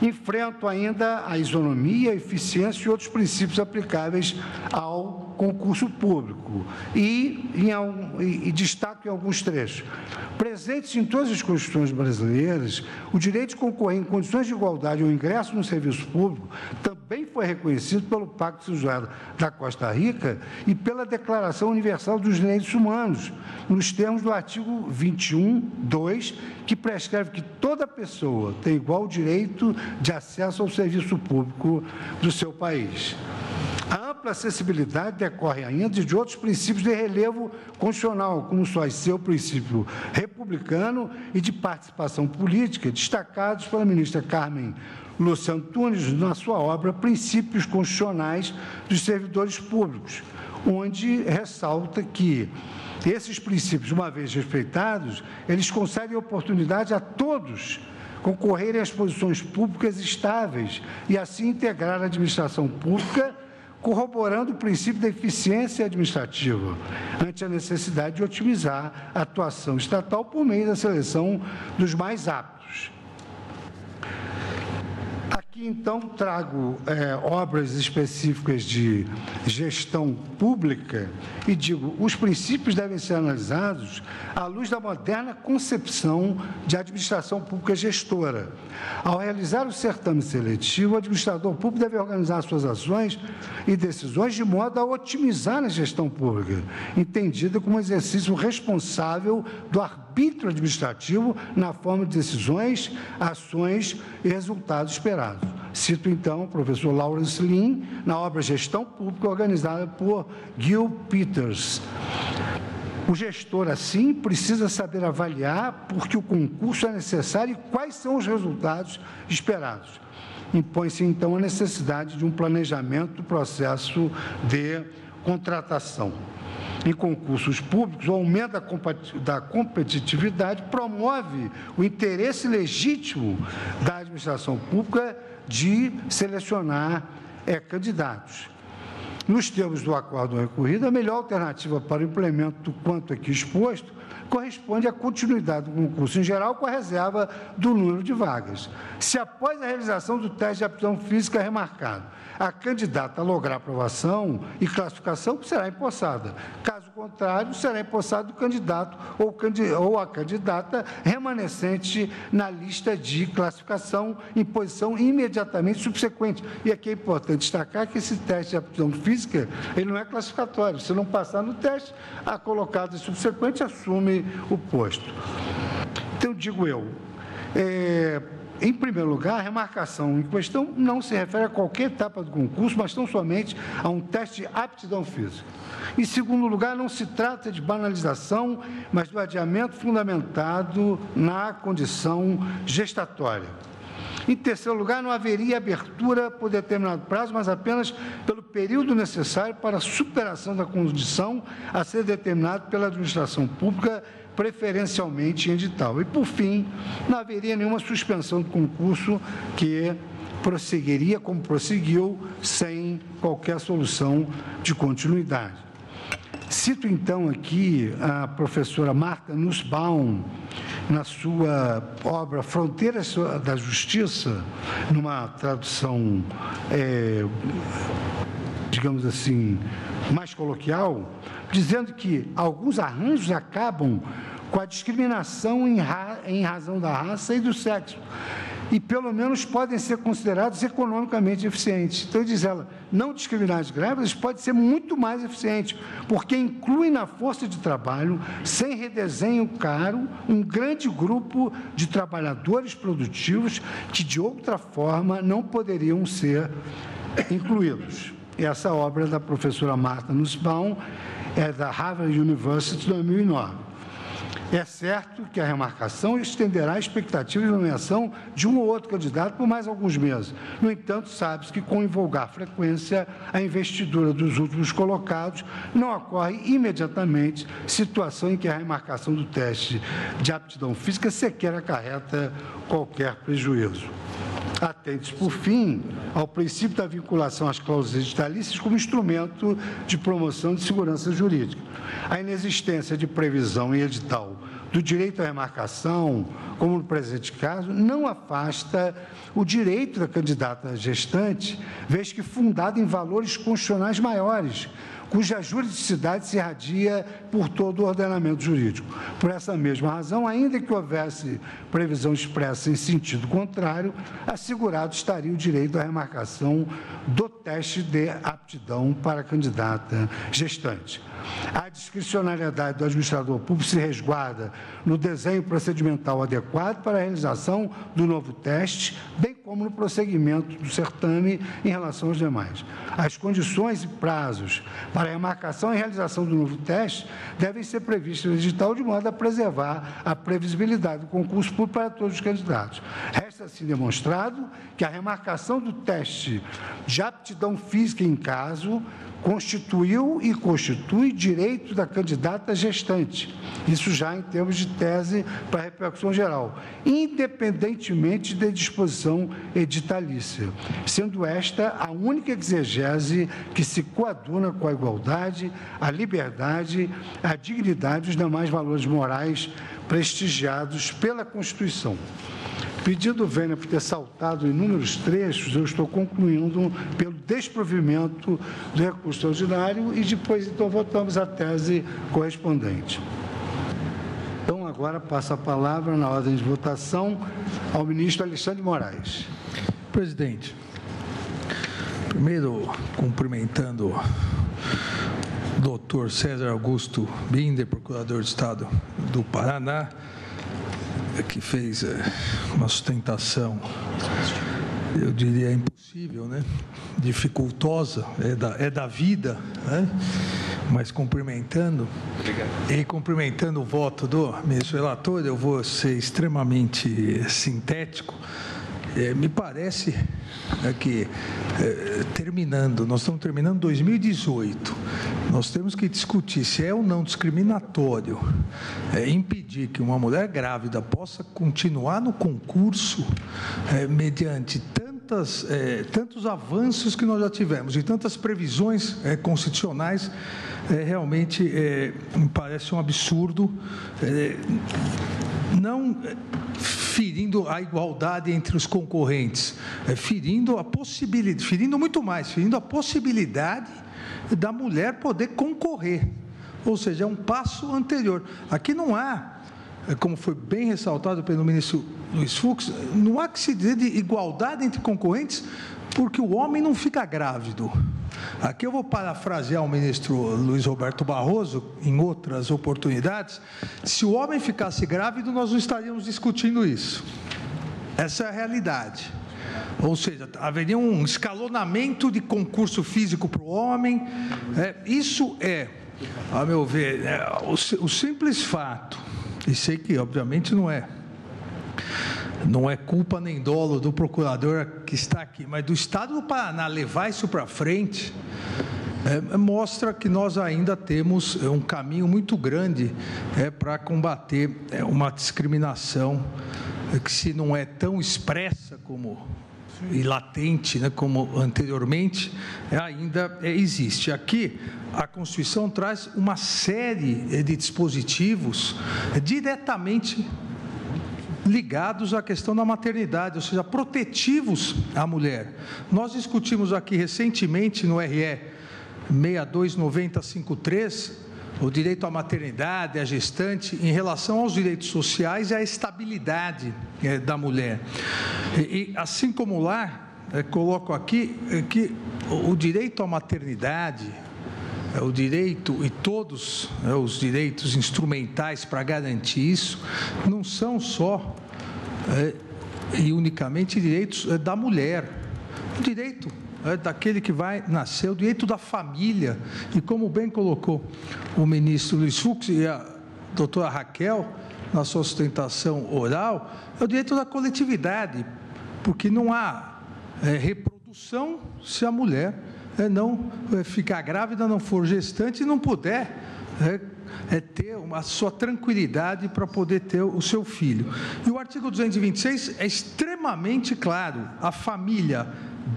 Enfrento ainda a isonomia, a eficiência e outros princípios aplicáveis ao concurso público e destaco em alguns trechos. Presentes em todas as constituições brasileiras, o direito de concorrer em condições de igualdade ao ingresso no serviço público também foi reconhecido pelo Pacto de São José da Costa Rica e pela Declaração Universal dos Direitos Humanos, nos termos do artigo 21(2), que prescreve que toda pessoa tem igual direito de acesso ao serviço público do seu país. A ampla acessibilidade decorre ainda de outros princípios de relevo constitucional, como só o princípio republicano e de participação política, destacados pela ministra Carmen Lúcia Antunes na sua obra Princípios Constitucionais dos Servidores Públicos, onde ressalta que esses princípios, uma vez respeitados, eles concedem oportunidade a todos concorrerem às posições públicas estáveis e assim integrar a administração pública corroborando o princípio da eficiência administrativa, ante a necessidade de otimizar a atuação estatal por meio da seleção dos mais aptos. Aqui, então, trago obras específicas de gestão pública e digo, os princípios devem ser analisados à luz da moderna concepção de administração pública gestora. Ao realizar o certame seletivo, o administrador público deve organizar suas ações e decisões de modo a otimizar a gestão pública, entendida como exercício responsável do arbítrio administrativo na forma de decisões, ações e resultados esperados. Cito, então, o professor Lawrence Lin, na obra Gestão Pública, organizada por Gil Peters. O gestor, assim, precisa saber avaliar por que o concurso é necessário e quais são os resultados esperados. Impõe-se, então, a necessidade de um planejamento do processo de contratação. Em concursos públicos, o aumento da competitividade promove o interesse legítimo da administração pública de selecionar candidatos. Nos termos do acordo recorrido, a melhor alternativa para o implemento do quanto aqui exposto corresponde à continuidade do concurso em geral com a reserva do número de vagas. Se após a realização do teste de aptidão física remarcado, a candidata lograr aprovação e classificação, será empossada. Caso contrário, será empossado o candidato ou a candidata remanescente na lista de classificação em posição imediatamente subsequente. E aqui é importante destacar que esse teste de aptidão física, ele não é classificatório. Se não passar no teste, a colocada subsequente assume o posto. Então, digo eu, em primeiro lugar, a remarcação em questão não se refere a qualquer etapa do concurso, mas tão somente a um teste de aptidão física. Em segundo lugar, não se trata de banalização, mas do adiamento fundamentado na condição gestatória. Em terceiro lugar, não haveria abertura por determinado prazo, mas apenas pelo período necessário para a superação da condição a ser determinado pela administração pública, preferencialmente em edital. E, por fim, não haveria nenhuma suspensão do concurso que prosseguiria como prosseguiu, sem qualquer solução de continuidade. Cito, então, aqui a professora Martha Nussbaum, na sua obra Fronteiras da Justiça, numa tradução, digamos assim, mais coloquial, dizendo que alguns arranjos acabam com a discriminação em razão da raça e do sexo, e pelo menos podem ser considerados economicamente eficientes. Então, diz ela, não discriminar as greves pode ser muito mais eficiente, porque inclui na força de trabalho, sem redesenho caro, um grande grupo de trabalhadores produtivos que, de outra forma, não poderiam ser incluídos. E essa obra é da professora Martha Nussbaum, é da Harvard University, de 2009. É certo que a remarcação estenderá a expectativa de nomeação de um ou outro candidato por mais alguns meses. No entanto, sabe-se que, com invulgar frequência, a investidura dos últimos colocados não ocorre imediatamente, situação em que a remarcação do teste de aptidão física sequer acarreta qualquer prejuízo. Atende-se, por fim, ao princípio da vinculação às cláusulas editalícias como instrumento de promoção de segurança jurídica. A inexistência de previsão em edital do direito à remarcação, como no presente caso, não afasta o direito da candidata gestante, vez que fundado em valores constitucionais maiores, cuja juridicidade se irradia por todo o ordenamento jurídico. Por essa mesma razão, ainda que houvesse previsão expressa em sentido contrário, assegurado estaria o direito à remarcação do teste de aptidão para a candidata gestante. A discricionariedade do administrador público se resguarda no desenho procedimental adequado para a realização do novo teste, bem como no prosseguimento do certame em relação aos demais. As condições e prazos para a remarcação e realização do novo teste devem ser previstos no edital de modo a preservar a previsibilidade do concurso público para todos os candidatos. Resta assim demonstrado que a remarcação do teste de aptidão física em caso constituiu e constitui direito da candidata gestante, isso já em termos de tese para repercussão geral, independentemente da disposição editalícia, sendo esta a única exegese que se coaduna com a igualdade, a liberdade, a dignidade e os demais valores morais prestigiados pela Constituição. Pedido vênia por ter saltado inúmeros trechos, eu estou concluindo pelo desprovimento do recurso extraordinário e depois, então, votamos a tese correspondente. Então, agora passo a palavra, na ordem de votação, ao ministro Alexandre Moraes. Presidente, primeiro cumprimentando o doutor César Augusto Binder, procurador de Estado do Paraná, que fez uma sustentação, eu diria, impossível, né? Dificultosa, é da vida, né? Mas cumprimentando. Obrigado. E cumprimentando o voto do ministro relator, eu vou ser extremamente sintético. Me parece que, nós estamos terminando 2018, nós temos que discutir se é ou não discriminatório impedir que uma mulher grávida possa continuar no concurso mediante tantos avanços que nós já tivemos e tantas previsões constitucionais. Realmente me parece um absurdo, não ferindo a igualdade entre os concorrentes, ferindo a possibilidade, ferindo muito mais, ferindo a possibilidade da mulher poder concorrer, ou seja, é um passo anterior. Aqui não há, como foi bem ressaltado pelo ministro Luiz Fux, não há que se dizer de igualdade entre concorrentes, porque o homem não fica grávido. Aqui eu vou parafrasear o ministro Luiz Roberto Barroso, em outras oportunidades: se o homem ficasse grávido, nós não estaríamos discutindo isso. Essa é a realidade. Ou seja, haveria um escalonamento de concurso físico para o homem. Isso é, a meu ver, o simples fato, e sei que obviamente não é culpa nem dolo do procurador que está aqui, mas do Estado do Paraná levar isso para frente, mostra que nós ainda temos um caminho muito grande para combater uma discriminação que, se não é tão expressa e latente, né, como anteriormente, ainda existe. Aqui, a Constituição traz uma série de dispositivos diretamente ligados à questão da maternidade, ou seja, protetivos à mulher. Nós discutimos aqui recentemente no RE 629053 o direito à maternidade, à gestante, em relação aos direitos sociais e à estabilidade da mulher. E assim como lá, coloco aqui que o direito à maternidade, o direito e todos os direitos instrumentais para garantir isso, não são só e unicamente direitos da mulher. O direito daquele que vai nascer, o direito da família, e como bem colocou o ministro Luiz Fux e a doutora Raquel na sua sustentação oral, é o direito da coletividade, porque não há reprodução se a mulher não ficar grávida, não for gestante e não puder ter a sua tranquilidade para poder ter o seu filho. E o artigo 226 é extremamente claro: a família,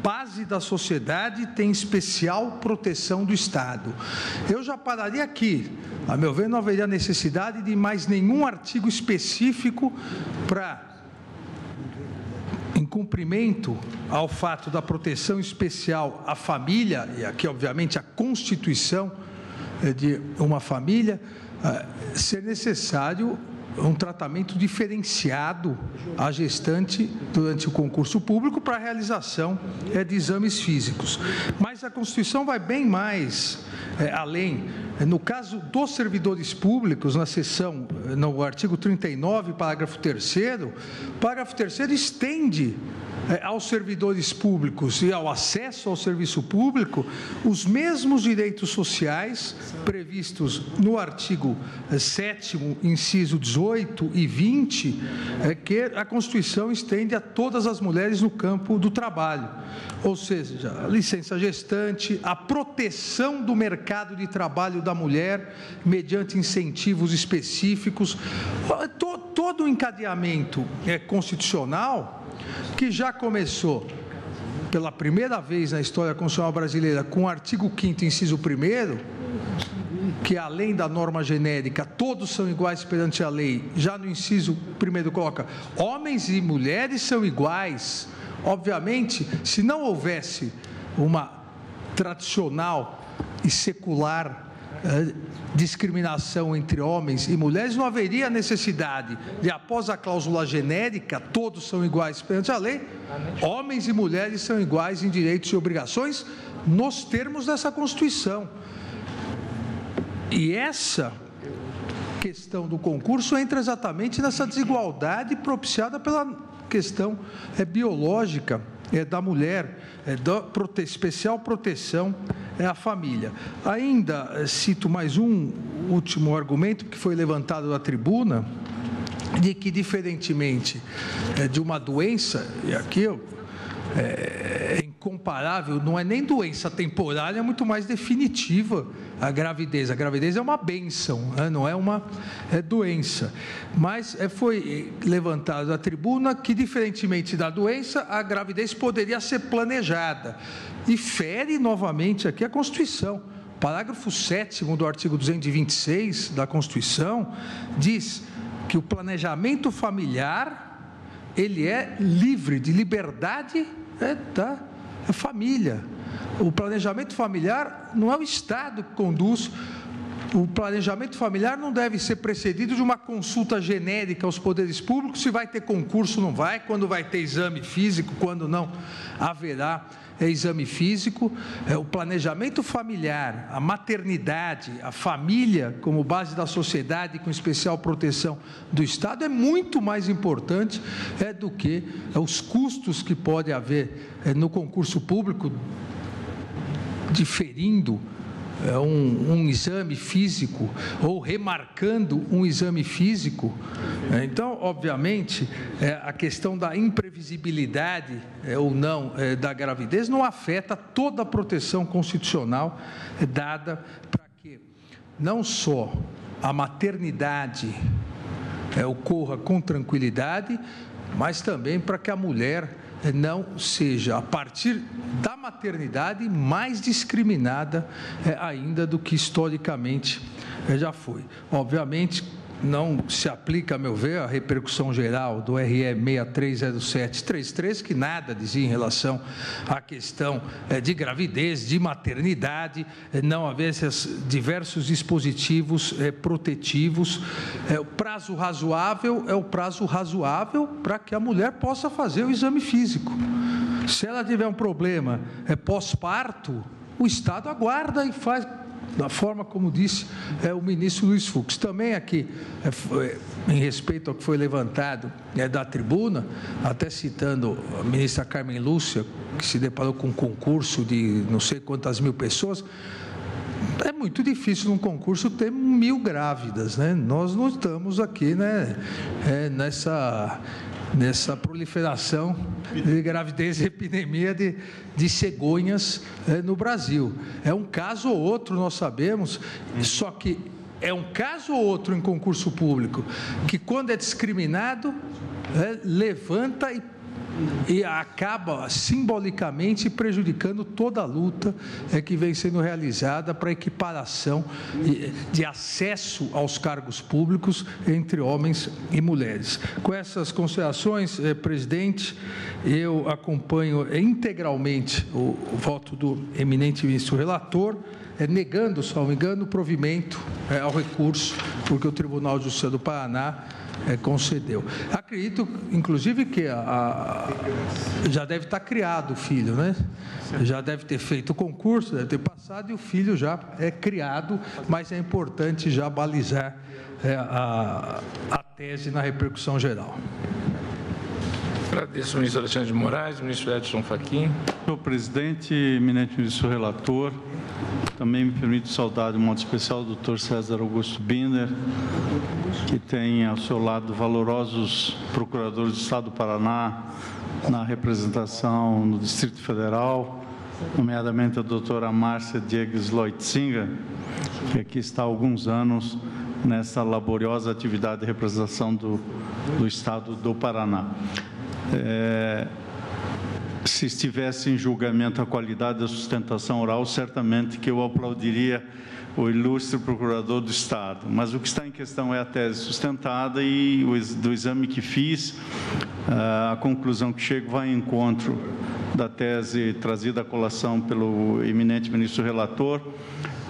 base da sociedade, tem especial proteção do Estado. Eu já pararia aqui. A meu ver, não haveria necessidade de mais nenhum artigo específico para, em cumprimento ao fato da proteção especial à família, e aqui, obviamente, a constituição de uma família, ser necessário um tratamento diferenciado à gestante durante o concurso público para a realização de exames físicos. Mas a Constituição vai bem mais além. No caso dos servidores públicos, no artigo 39, parágrafo 3º, o parágrafo 3º estende aos servidores públicos e ao acesso ao serviço público os mesmos direitos sociais previstos no artigo 7º, inciso 18 e 20, que a Constituição estende a todas as mulheres no campo do trabalho, ou seja, a licença gestante, a proteção do mercado de trabalho da mulher mediante incentivos específicos, todo o encadeamento constitucional que já começou pela primeira vez na história constitucional brasileira com o artigo 5º, inciso 1º, que além da norma genérica, todos são iguais perante a lei, já no inciso 1º coloca, homens e mulheres são iguais. Obviamente, se não houvesse uma tradicional e secular discriminação entre homens e mulheres, não haveria necessidade de, após a cláusula genérica, todos são iguais perante a lei, homens e mulheres são iguais em direitos e obrigações, nos termos dessa Constituição. E essa questão do concurso entra exatamente nessa desigualdade propiciada pela questão biológica da mulher, da especial proteção à família. Ainda cito mais um último argumento que foi levantado na tribuna, de que, diferentemente de uma doença, e aqui é incomparável, não é nem doença temporária, é muito mais definitiva a gravidez. A gravidez é uma bênção, não é uma doença. Mas foi levantado na tribuna que, diferentemente da doença, a gravidez poderia ser planejada. E fere novamente aqui a Constituição. Parágrafo 7º do artigo 226 da Constituição diz que o planejamento familiar, ele é livre de liberdade da família. O planejamento familiar não é o Estado que conduz. O planejamento familiar não deve ser precedido de uma consulta genérica aos poderes públicos, se vai ter concurso, não vai, quando vai ter exame físico, quando não haverá exame físico. O planejamento familiar, a maternidade, a família como base da sociedade com especial proteção do Estado é muito mais importante do que os custos que pode haver no concurso público, diferindo um exame físico ou remarcando um exame físico. Então, obviamente, a questão da imprevisibilidade ou não da gravidez não afeta toda a proteção constitucional dada para que não só a maternidade ocorra com tranquilidade, mas também para que a mulher não seja, a partir da maternidade, mais discriminada ainda do que historicamente já foi. Obviamente, não se aplica, a meu ver, a repercussão geral do RE 630733, que nada dizia em relação à questão de gravidez, de maternidade, não haver esses diversos dispositivos protetivos. O prazo razoável é o prazo razoável para que a mulher possa fazer o exame físico. Se ela tiver um problema pós-parto, o Estado aguarda e faz da forma como disse o ministro Luiz Fux. Também aqui, em respeito ao que foi levantado da tribuna, até citando a ministra Carmen Lúcia, que se deparou com um concurso de não sei quantas mil pessoas, é muito difícil num concurso ter 1000 grávidas, né? Nós não estamos aqui, né, nessa proliferação de gravidez e epidemia de cegonhas no Brasil. É um caso ou outro, nós sabemos, só que é um caso ou outro em concurso público, que quando é discriminado, levanta e acaba simbolicamente prejudicando toda a luta que vem sendo realizada para a equiparação de acesso aos cargos públicos entre homens e mulheres. Com essas considerações, presidente, eu acompanho integralmente o voto do eminente ministro relator, negando, salvo engano, o provimento ao recurso, porque o Tribunal de Justiça do Paraná concedeu. Acredito, inclusive, que já deve estar criado o filho, né? Já deve ter feito o concurso, deve ter passado e o filho já é criado, mas é importante já balizar a tese na repercussão geral. Agradeço ao ministro Alexandre de Moraes, ministro Edson Fachin. Senhor presidente, eminente ministro relator, também me permito saudar de modo especial o doutor César Augusto Binder, que tem ao seu lado valorosos procuradores do Estado do Paraná na representação no Distrito Federal, nomeadamente a doutora Márcia Diegues Loitzinga, que aqui está há alguns anos nessa laboriosa atividade de representação do Estado do Paraná. se estivesse em julgamento a qualidade da sustentação oral, certamente que eu aplaudiria o ilustre procurador do Estado. Mas o que está em questão é a tese sustentada e do exame que fiz, a conclusão que chego vai em encontro da tese trazida à colação pelo eminente ministro relator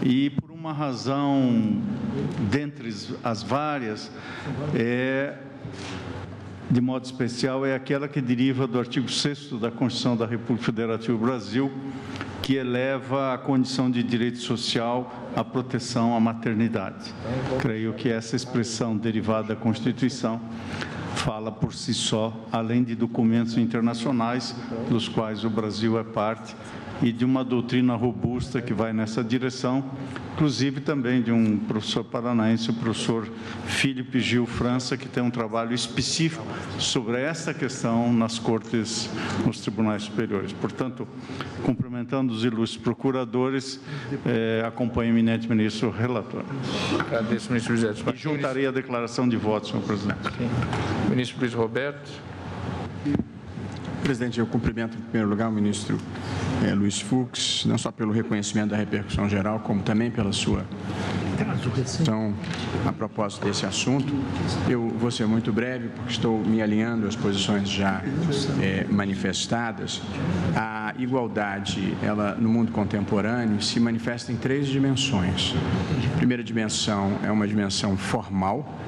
e por uma razão, dentre as várias, de modo especial, é aquela que deriva do artigo 6º da Constituição da República Federativa do Brasil, que eleva a condição de direito social à proteção à maternidade. Creio que essa expressão derivada da Constituição fala por si só, além de documentos internacionais, dos quais o Brasil é parte, e de uma doutrina robusta que vai nessa direção, inclusive também de um professor paranaense, o professor Felipe Gil França, que tem um trabalho específico sobre essa questão nas cortes, nos tribunais superiores. Portanto, cumprimentando os ilustres procuradores, acompanho o eminente ministro relator. Agradeço, ministro José dos Martins. E juntarei a declaração de voto, senhor presidente. Ministro Luiz Roberto. Presidente, eu cumprimento em primeiro lugar o ministro Luiz Fux, não só pelo reconhecimento da repercussão geral, como também pela sua então, a propósito desse assunto. Eu vou ser muito breve, porque estou me alinhando às posições já manifestadas. A igualdade, ela, no mundo contemporâneo, se manifesta em 3 dimensões. A primeira dimensão é uma dimensão formal,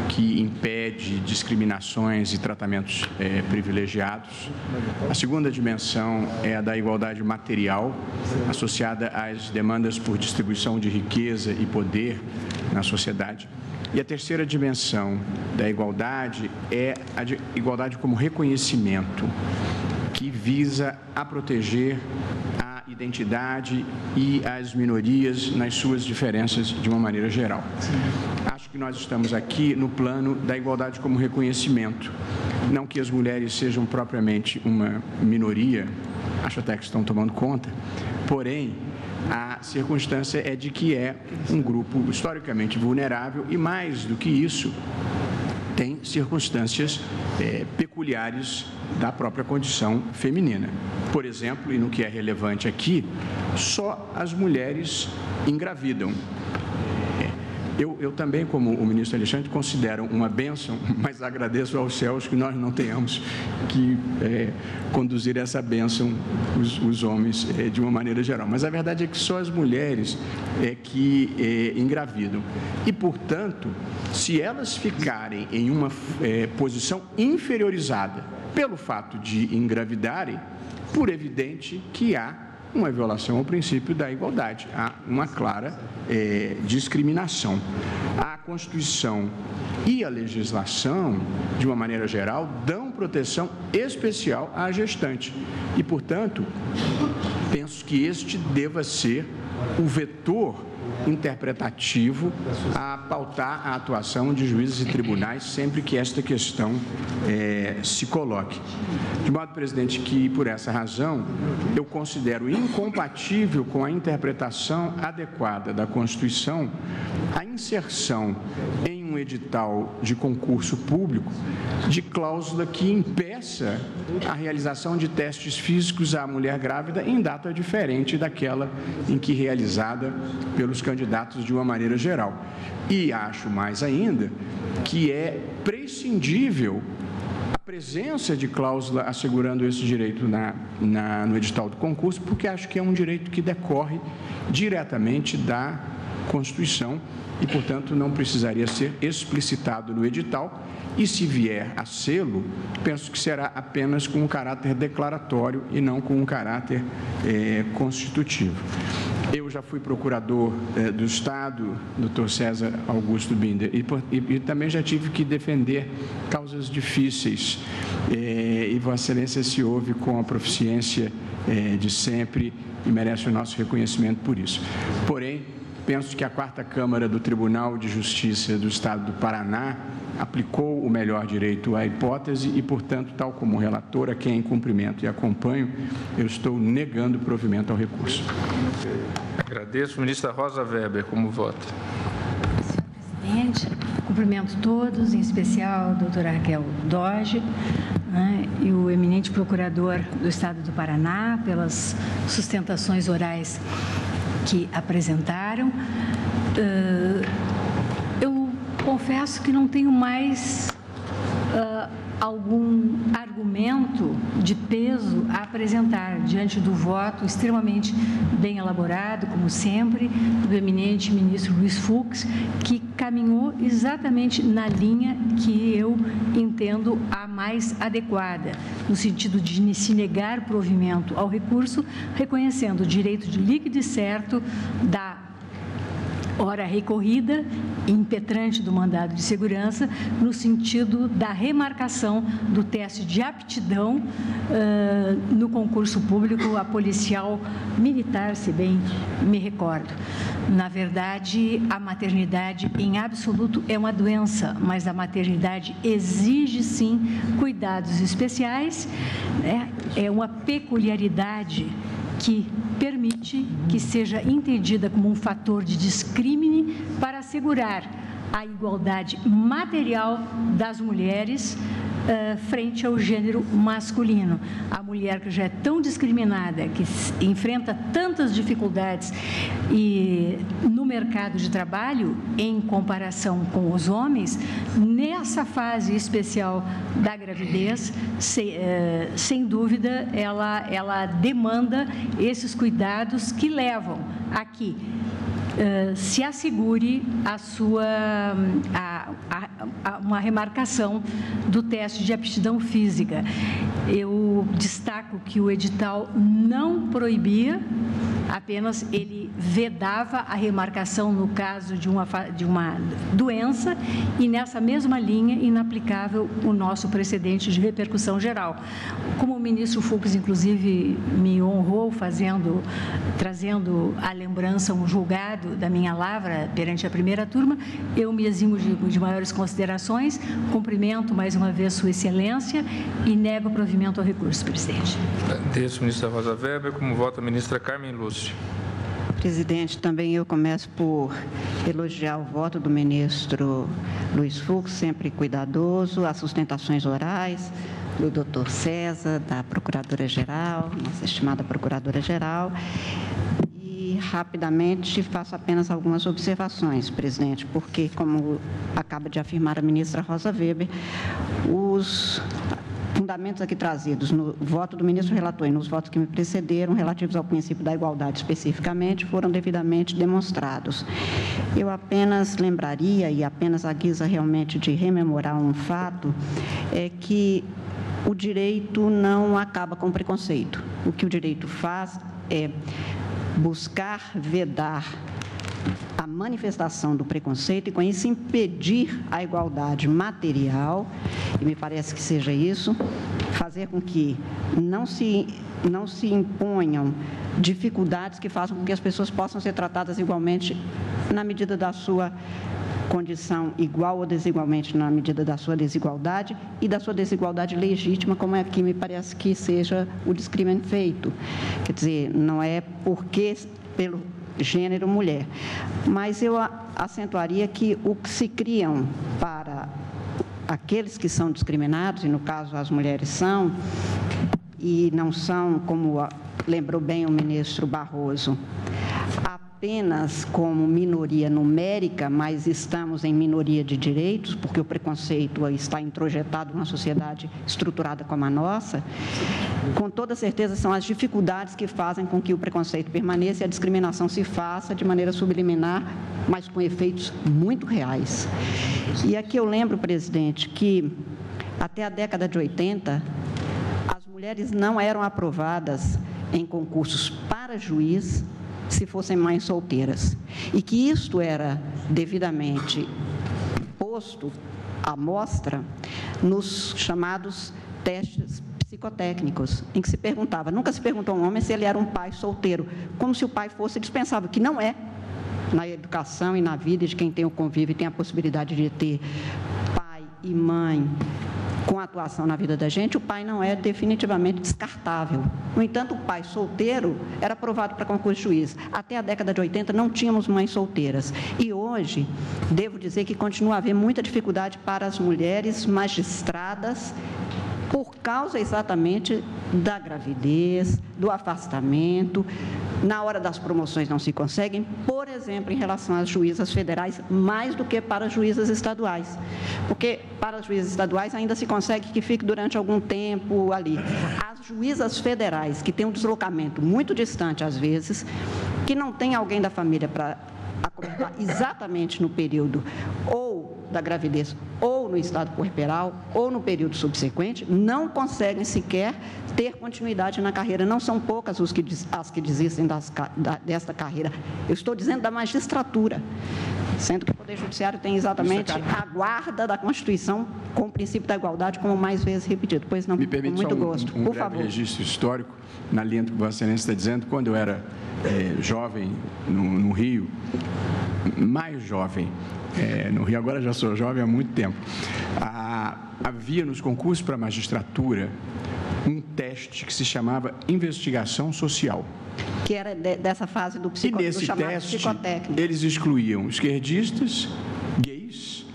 que impede discriminações e tratamentos privilegiados. A segunda dimensão é a da igualdade material, associada às demandas por distribuição de riqueza e poder na sociedade. E a terceira dimensão da igualdade é a de igualdade como reconhecimento, que visa a proteger a identidade e as minorias nas suas diferenças de uma maneira geral. Acho que nós estamos aqui no plano da igualdade como reconhecimento. Não que as mulheres sejam propriamente uma minoria, acho até que estão tomando conta, porém, a circunstância é de que é um grupo historicamente vulnerável e, mais do que isso, tem circunstâncias peculiares da própria condição feminina. Por exemplo, e no que é relevante aqui, só as mulheres engravidam. Eu também, como o ministro Alexandre, considero uma bênção, mas agradeço aos céus que nós não tenhamos que conduzir essa bênção, os homens, de uma maneira geral. Mas a verdade é que só as mulheres que engravidam. E, portanto, se elas ficarem em uma posição inferiorizada pelo fato de engravidarem, por evidente que há uma violação ao princípio da igualdade, há uma clara discriminação. A Constituição e a legislação, de uma maneira geral, dão proteção especial à gestante e, portanto, penso que este deva ser o vetor interpretativo a pautar a atuação de juízes e tribunais sempre que esta questão se coloque. De modo, presidente, que por essa razão eu considero incompatível com a interpretação adequada da Constituição a inserção em um edital de concurso público de cláusula que impeça a realização de testes físicos à mulher grávida em data diferente daquela em que realizada pelos candidatos de uma maneira geral. E acho mais ainda que é prescindível a presença de cláusula assegurando esse direito no edital do concurso, porque acho que é um direito que decorre diretamente da Constituição e, portanto, não precisaria ser explicitado no edital. E, se vier a sê-lo, penso que será apenas com um caráter declaratório e não com um caráter constitutivo. Eu já fui procurador do Estado, doutor César Augusto Binder, e também já tive que defender causas difíceis. E Vossa Excelência se ouve com a proficiência de sempre e merece o nosso reconhecimento por isso. Porém, penso que a 4ª Câmara do Tribunal de Justiça do Estado do Paraná aplicou o melhor direito à hipótese e, portanto, tal como relator, a quem em cumprimento e acompanho, eu estou negando o provimento ao recurso. Agradeço. Ministra Rosa Weber, como vota? Senhor presidente, cumprimento todos, em especial a doutora Raquel Doge, né, e o eminente procurador do Estado do Paraná pelas sustentações orais que apresentaram. Eu confesso que não tenho mais algum argumento de peso a apresentar diante do voto extremamente bem elaborado, como sempre, do eminente ministro Luiz Fux, que caminhou exatamente na linha que eu entendo a mais adequada, no sentido de se negar provimento ao recurso, reconhecendo o direito de líquido e certo da hora recorrida, impetrante do mandado de segurança, no sentido da remarcação do teste de aptidão no concurso público a policial militar, se bem me recordo. Na verdade, a maternidade, em absoluto, é uma doença, mas a maternidade exige, sim, cuidados especiais, né? É uma peculiaridade que permite que seja entendida como um fator de discrímine para assegurar a igualdade material das mulheres frente ao gênero masculino. A mulher que já é tão discriminada, que enfrenta tantas dificuldades no mercado de trabalho, em comparação com os homens, nessa fase especial da gravidez, sem dúvida, ela demanda esses cuidados que levam a que se assegure uma remarcação do teste de aptidão física. Eu destaco que o edital não proibia, apenas ele vedava a remarcação no caso de uma doença e, nessa mesma linha, inaplicável o nosso precedente de repercussão geral. Como o ministro Fux, inclusive, me honrou trazendo à lembrança um julgado da minha lavra perante a primeira turma, eu me eximo de maiores considerações, cumprimento mais uma vez Sua Excelência e nego provimento ao recurso, presidente. Agradeço, ministra Rosa Weber. Como vota a ministra Carmen Lúcia? Presidente, também eu começo por elogiar o voto do ministro Luiz Fux, sempre cuidadoso, as sustentações orais do doutor César, da Procuradora-Geral, nossa estimada Procuradora-Geral. E, rapidamente, faço apenas algumas observações, presidente, porque, como acaba de afirmar a ministra Rosa Weber, os fundamentos aqui trazidos no voto do ministro relator e nos votos que me precederam, relativos ao princípio da igualdade especificamente, foram devidamente demonstrados. Eu apenas lembraria, e apenas a guisa realmente de rememorar um fato, é que o direito não acaba com o preconceito. O que o direito faz é buscar vedar a manifestação do preconceito e, com isso, impedir a igualdade material, e me parece que seja isso, fazer com que não se imponham dificuldades que façam com que as pessoas possam ser tratadas igualmente na medida da sua condição, igual ou desigualmente na medida da sua desigualdade e da sua desigualdade legítima, como é aqui me parece que seja o discrimínio feito. Quer dizer, não é pelo gênero mulher, mas eu acentuaria que o que se criam para aqueles que são discriminados, e no caso as mulheres são, e não são, como lembrou bem o ministro Barroso, apenas como minoria numérica, mas estamos em minoria de direitos, porque o preconceito está introjetado numa sociedade estruturada como a nossa, com toda certeza são as dificuldades que fazem com que o preconceito permaneça e a discriminação se faça de maneira subliminar, mas com efeitos muito reais. E aqui eu lembro, presidente, que até a década de 80, as mulheres não eram aprovadas em concursos para juiz se fossem mães solteiras, e que isto era devidamente posto à mostra nos chamados testes psicotécnicos, em que se perguntava, nunca se perguntou a um homem se ele era um pai solteiro, como se o pai fosse dispensável, que não é, na educação e na vida de quem tem o convívio e tem a possibilidade de ter pai e mãe com atuação na vida da gente, o pai não é definitivamente descartável. No entanto, o pai solteiro era aprovado para concurso de juiz. Até a década de 80 não tínhamos mães solteiras. E hoje, devo dizer que continua a haver muita dificuldade para as mulheres magistradas por causa exatamente da gravidez, do afastamento. Na hora das promoções não se conseguem, por exemplo, em relação às juízas federais, mais do que para as juízas estaduais. Porque para as juízas estaduais ainda se consegue que fique durante algum tempo ali. As juízas federais, que têm um deslocamento muito distante às vezes, que não tem alguém da família para acompanhar exatamente no período ou da gravidez, ou no estado puerperal, ou no período subsequente, não conseguem sequer ter continuidade na carreira. Não são poucas as que desistem desta carreira. Eu estou dizendo da magistratura, sendo que o Poder Judiciário tem exatamente a guarda da Constituição com o princípio da igualdade, como mais vezes repetido. Pois não, me permite com muito gosto. Um por breve favor. registro histórico, na linha do que Vossa Excelência está dizendo. Quando eu era jovem no Rio, mais jovem, no Rio, agora já sou jovem há muito tempo, havia nos concursos para a magistratura um teste que se chamava investigação social. Que era dessa fase do chamado teste, psicotécnico. Eles excluíam esquerdistas, gays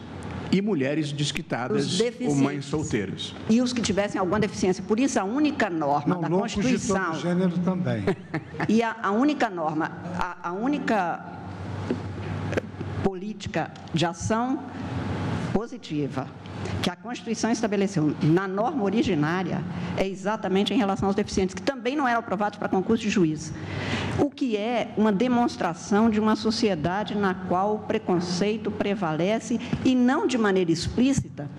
e mulheres desquitadas ou mães solteiras. E os que tivessem alguma deficiência. Por isso, a única norma da Constituição... De todo gênero também. E a única norma, a única política de ação positiva que a Constituição estabeleceu na norma originária é exatamente em relação aos deficientes, que também não eram aprovados para concurso de juiz. O que é uma demonstração de uma sociedade na qual o preconceito prevalece e não de maneira explícita,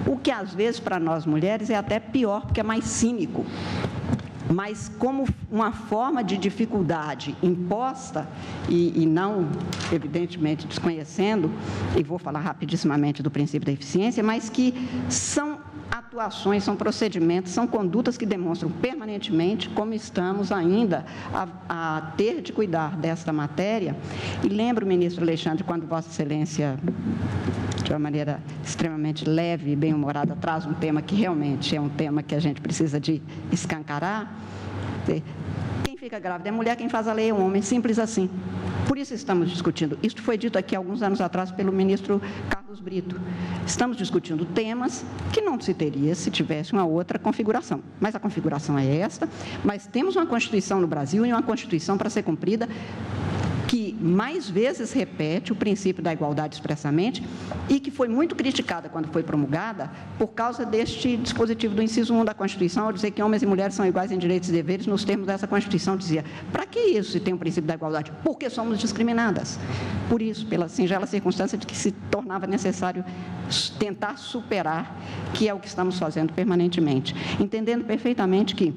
o que às vezes para nós mulheres é até pior, porque é mais cínico. Mas como uma forma de dificuldade imposta e não, evidentemente, desconhecendo, e vou falar rapidissimamente do princípio da eficiência, mas que são atuações, são procedimentos, são condutas que demonstram permanentemente como estamos ainda a ter de cuidar desta matéria. E lembro, ministro Alexandre, quando Vossa Excelência, de uma maneira extremamente leve e bem-humorada, traz um tema que realmente é um tema que a gente precisa de escancarar. Quem fica grávida é mulher, quem faz a lei é um homem, simples assim. Por isso estamos discutindo. Isto foi dito aqui alguns anos atrás pelo ministro Carlos Brito. Estamos discutindo temas que não se teria se tivesse uma outra configuração. Mas a configuração é esta, mas temos uma Constituição no Brasil e uma Constituição para ser cumprida que mais vezes repete o princípio da igualdade expressamente e que foi muito criticada quando foi promulgada por causa deste dispositivo do inciso 1 da Constituição, ao dizer que homens e mulheres são iguais em direitos e deveres, nos termos dessa Constituição dizia, para que isso se tem o princípio da igualdade? Porque somos discriminadas. Por isso, pela singela circunstância de que se tornava necessário tentar superar, que é o que estamos fazendo permanentemente, entendendo perfeitamente que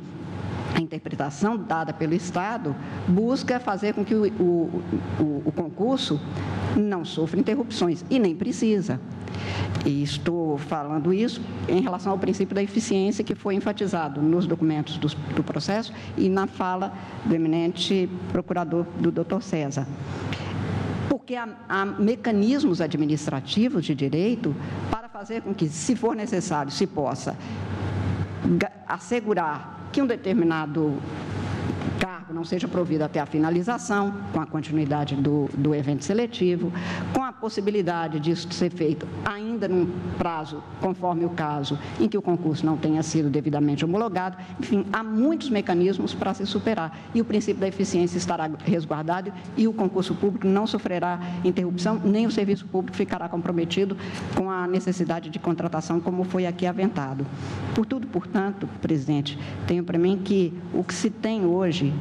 a interpretação dada pelo Estado busca fazer com que o concurso não sofra interrupções, e nem precisa. E estou falando isso em relação ao princípio da eficiência que foi enfatizado nos documentos do processo e na fala do eminente procurador, do Dr. César. Porque há mecanismos administrativos de direito para fazer com que, se for necessário, se possa assegurar que um determinado cargo não seja provido até a finalização, com a continuidade do evento seletivo, com a possibilidade disso ser feito ainda num prazo, conforme o caso, em que o concurso não tenha sido devidamente homologado. Enfim, há muitos mecanismos para se superar e o princípio da eficiência estará resguardado e o concurso público não sofrerá interrupção, nem o serviço público ficará comprometido com a necessidade de contratação, como foi aqui aventado. Por tudo, portanto, presidente, tenho para mim que o que se tem hoje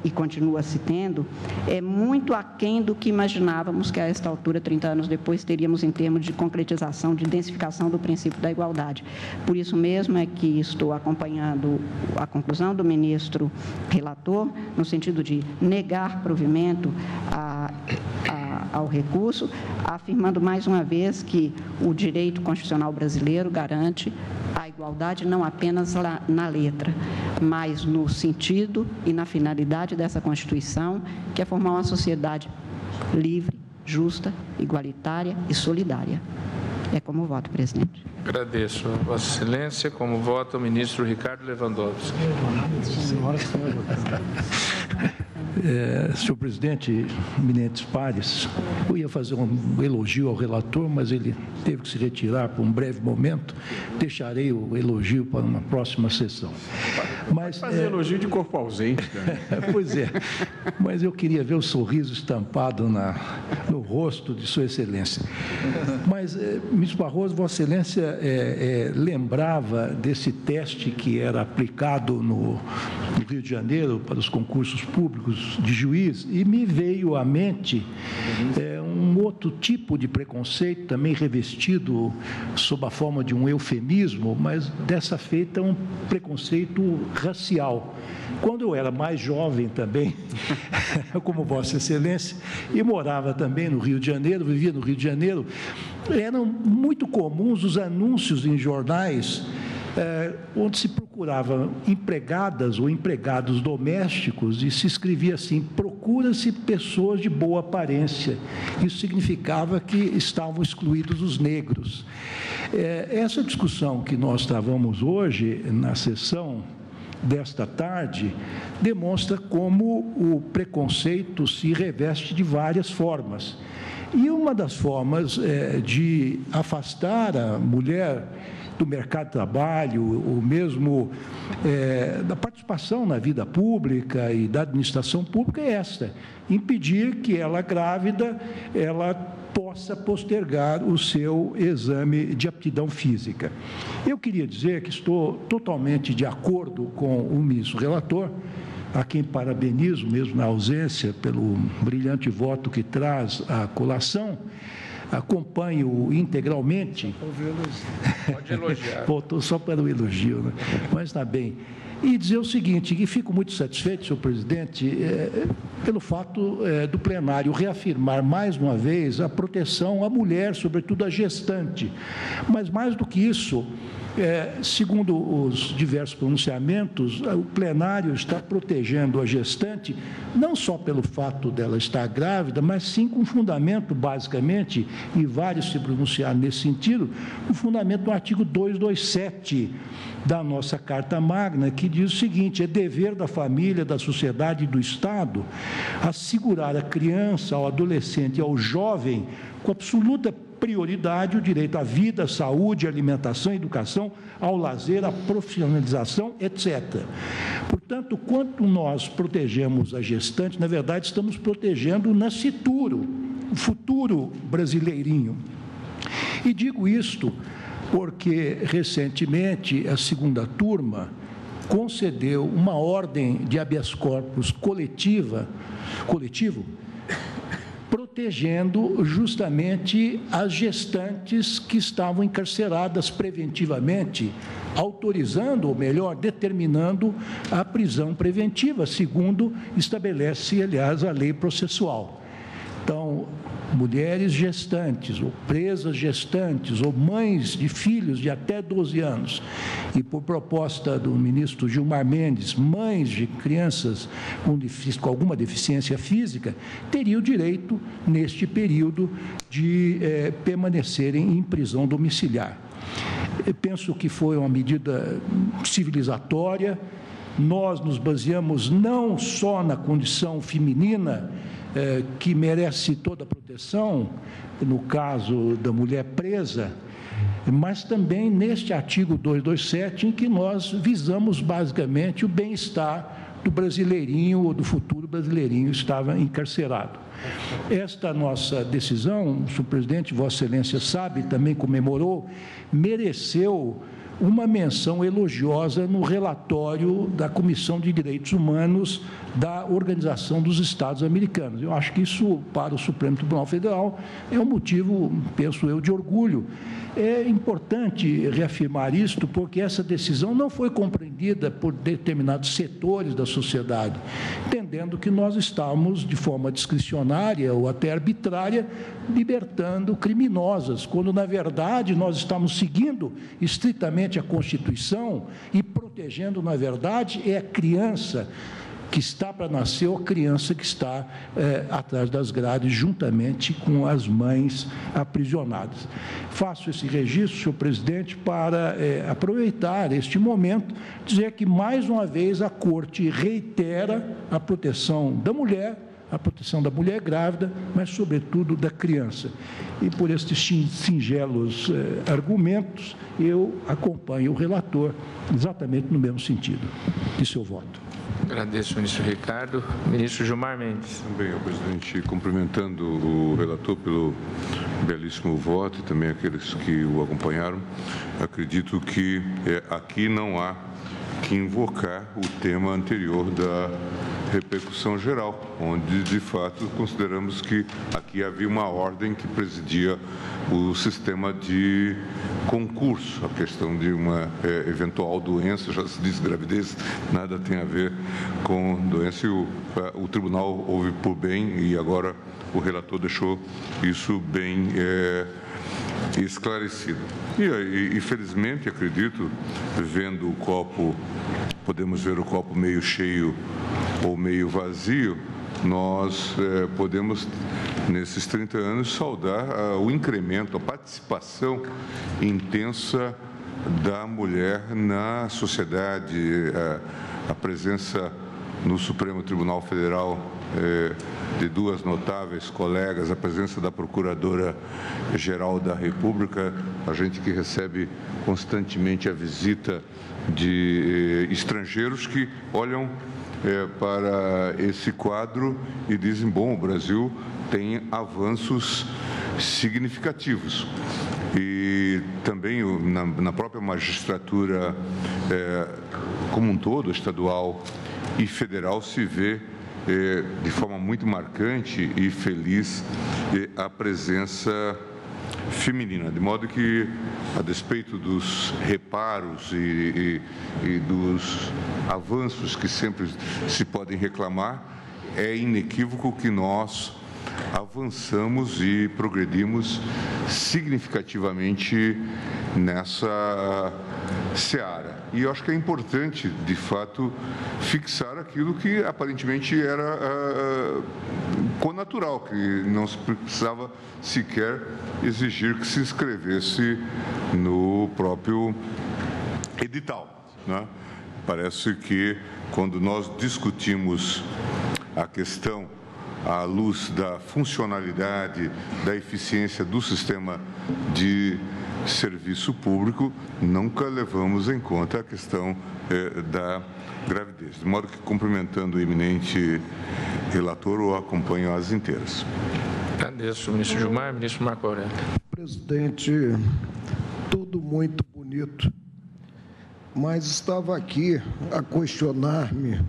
e continua se tendo, é muito aquém do que imaginávamos que a esta altura, 30 anos depois, teríamos em termos de concretização, de intensificação do princípio da igualdade. Por isso mesmo é que estou acompanhando a conclusão do ministro relator, no sentido de negar provimento ao recurso, afirmando mais uma vez que o direito constitucional brasileiro garante a igualdade não apenas na letra, mas no sentido e na finalidade dessa Constituição, que é formar uma sociedade livre, justa, igualitária e solidária. É como voto, presidente. Agradeço, Vossa Excelência. Como voto, o ministro Ricardo Lewandowski. Senhor presidente, eminentes pares, eu ia fazer um elogio ao relator, mas ele teve que se retirar por um breve momento. Deixarei o elogio para uma próxima sessão. Mas fazer elogio de corpo ausente também. Pois é, mas eu queria ver o sorriso estampado no rosto de Sua Excelência. Mas, ministro Barroso, Vossa Excelência lembrava desse teste que era aplicado no Rio de Janeiro para os concursos públicos de juiz, e me veio à mente um outro tipo de preconceito, também revestido sob a forma de um eufemismo, mas dessa feita um preconceito racial. Quando eu era mais jovem também, como Vossa Excelência, e morava também no Rio de Janeiro, vivia no Rio de Janeiro, eram muito comuns os anúncios em jornais onde se procurava empregadas ou empregados domésticos e se escrevia assim: procura-se pessoas de boa aparência. Isso significava que estavam excluídos os negros. Essa discussão que nós travamos hoje na sessão desta tarde demonstra como o preconceito se reveste de várias formas. E uma das formas de afastar a mulher do mercado de trabalho, ou mesmo da participação na vida pública e da administração pública é esta: impedir que ela grávida, ela possa postergar o seu exame de aptidão física. Eu queria dizer que estou totalmente de acordo com o ministro relator, a quem parabenizo, mesmo na ausência, pelo brilhante voto que traz à colação. Acompanho integralmente. Pode elogiar. Voltou só para o elogio, né? Mas está bem. E dizer o seguinte, que fico muito satisfeito, senhor presidente, pelo fato do plenário reafirmar mais uma vez a proteção à mulher, sobretudo à gestante. Mas mais do que isso, segundo os diversos pronunciamentos, o plenário está protegendo a gestante não só pelo fato dela estar grávida, mas sim com fundamento, basicamente, e vários se pronunciaram nesse sentido, o fundamento do artigo 227 da nossa Carta Magna, que diz o seguinte: é dever da família, da sociedade e do Estado assegurar à criança, ao adolescente e ao jovem, com absoluta prioridade, o direito à vida, à saúde, à alimentação, à educação, ao lazer, à profissionalização, etc. Portanto, quanto nós protegemos a gestante, na verdade, estamos protegendo o nascituro, o futuro brasileirinho. E digo isto porque, recentemente, a segunda turma concedeu uma ordem de habeas corpus coletivo, protegendo justamente as gestantes que estavam encarceradas preventivamente, autorizando, ou melhor, determinando a prisão preventiva, segundo estabelece, aliás, a lei processual. Então, mulheres gestantes, ou presas gestantes, ou mães de filhos de até 12 anos, e por proposta do ministro Gilmar Mendes, mães de crianças com alguma deficiência física, teriam o direito, neste período, de permanecerem em prisão domiciliar. Eu penso que foi uma medida civilizatória. Nós nos baseamos não só na condição feminina, que merece toda a proteção, no caso da mulher presa, mas também neste artigo 227, em que nós visamos basicamente o bem-estar do brasileirinho ou do futuro brasileirinho que estava encarcerado. Esta nossa decisão, o senhor presidente, Vossa Excelência sabe, também comemorou, mereceu uma menção elogiosa no relatório da Comissão de Direitos Humanos da Organização dos Estados Americanos. Eu acho que isso, para o Supremo Tribunal Federal, é um motivo, penso eu, de orgulho. É importante reafirmar isto, porque essa decisão não foi compreendida por determinados setores da sociedade, entendendo que nós estamos, de forma discricionária ou até arbitrária, libertando criminosas, quando, na verdade, nós estamos seguindo estritamente a Constituição e protegendo, na verdade, a criança, que está para nascer ou a criança que está atrás das grades, juntamente com as mães aprisionadas. Faço esse registro, senhor presidente, para aproveitar este momento, dizer que, mais uma vez, a Corte reitera a proteção da mulher grávida, mas, sobretudo, da criança. E, por estes singelos argumentos, eu acompanho o relator exatamente no mesmo sentido de seu voto. Agradeço, ministro Ricardo. Ministro Gilmar Mendes. Também, presidente, cumprimentando o relator pelo belíssimo voto e também aqueles que o acompanharam. Acredito que aqui não há que invocar o tema anterior da repercussão geral, onde, de fato, consideramos que aqui havia uma ordem que presidia o sistema de concurso. A questão de uma eventual doença, já se diz gravidez, nada tem a ver com doença, e o tribunal ouve por bem, e agora o relator deixou isso bem esclarecido. E felizmente, acredito, vendo o copo, podemos ver o copo meio cheio ou meio vazio, nós podemos, nesses 30 anos, saudar o incremento, a participação intensa da mulher na sociedade, a presença no Supremo Tribunal Federal de duas notáveis colegas, a presença da Procuradora-Geral da República, a gente que recebe constantemente a visita de estrangeiros que olham para esse quadro e dizem, bom, o Brasil tem avanços significativos. E também na própria magistratura como um todo, estadual e federal, se vê de forma muito marcante e feliz a presença feminina, de modo que, a despeito dos reparos e dos avanços que sempre se podem reclamar, é inequívoco que nós avançamos e progredimos significativamente nessa seara. E eu acho que é importante, de fato, fixar aquilo que aparentemente era connatural, que não se precisava sequer exigir que se inscrevesse no próprio edital, né? Parece que, quando nós discutimos a questão à luz da funcionalidade, da eficiência do sistema de serviço público, nunca levamos em conta a questão da gravidez. De modo que, cumprimentando o eminente relator, o acompanho às inteiras. Agradeço, ministro Gilmar. Ministro Marco Aurélio. Presidente, tudo muito bonito, mas estava aqui a questionar-me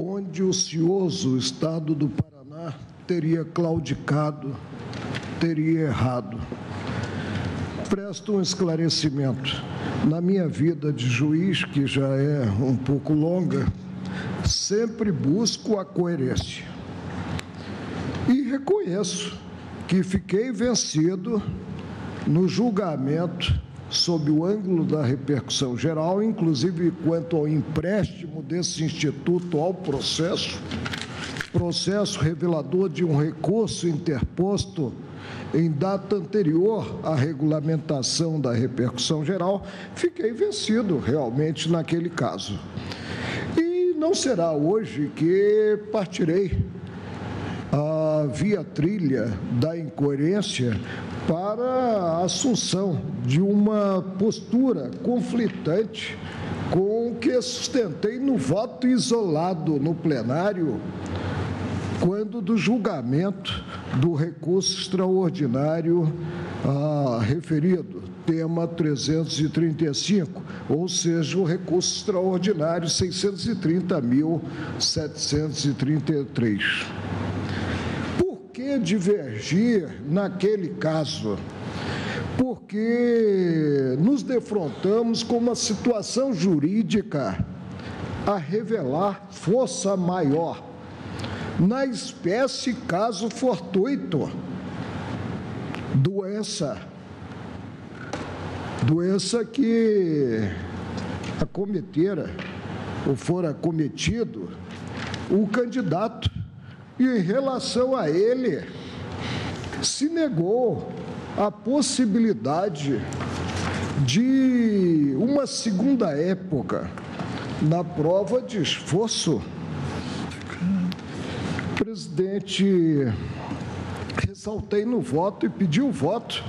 onde o cioso Estado do Paraná teria claudicado, teria errado. Presto um esclarecimento. Na minha vida de juiz, que já é um pouco longa, sempre busco a coerência. E reconheço que fiquei vencido no julgamento sob o ângulo da repercussão geral, inclusive quanto ao empréstimo desse instituto ao processo revelador de um recurso interposto em data anterior à regulamentação da repercussão geral, fiquei vencido realmente naquele caso. E não será hoje que partirei a via trilha da incoerência para a assunção de uma postura conflitante com o que sustentei no voto isolado no plenário, quando do julgamento do recurso extraordinário referido, tema 335, ou seja, o recurso extraordinário 630.733. Por que divergir naquele caso? Porque nos defrontamos com uma situação jurídica a revelar força maior na espécie caso fortuito, doença que acometera ou fora acometido o candidato e, em relação a ele, se negou a possibilidade de uma segunda época na prova de esforço. Presidente, ressaltei no voto e pedi o voto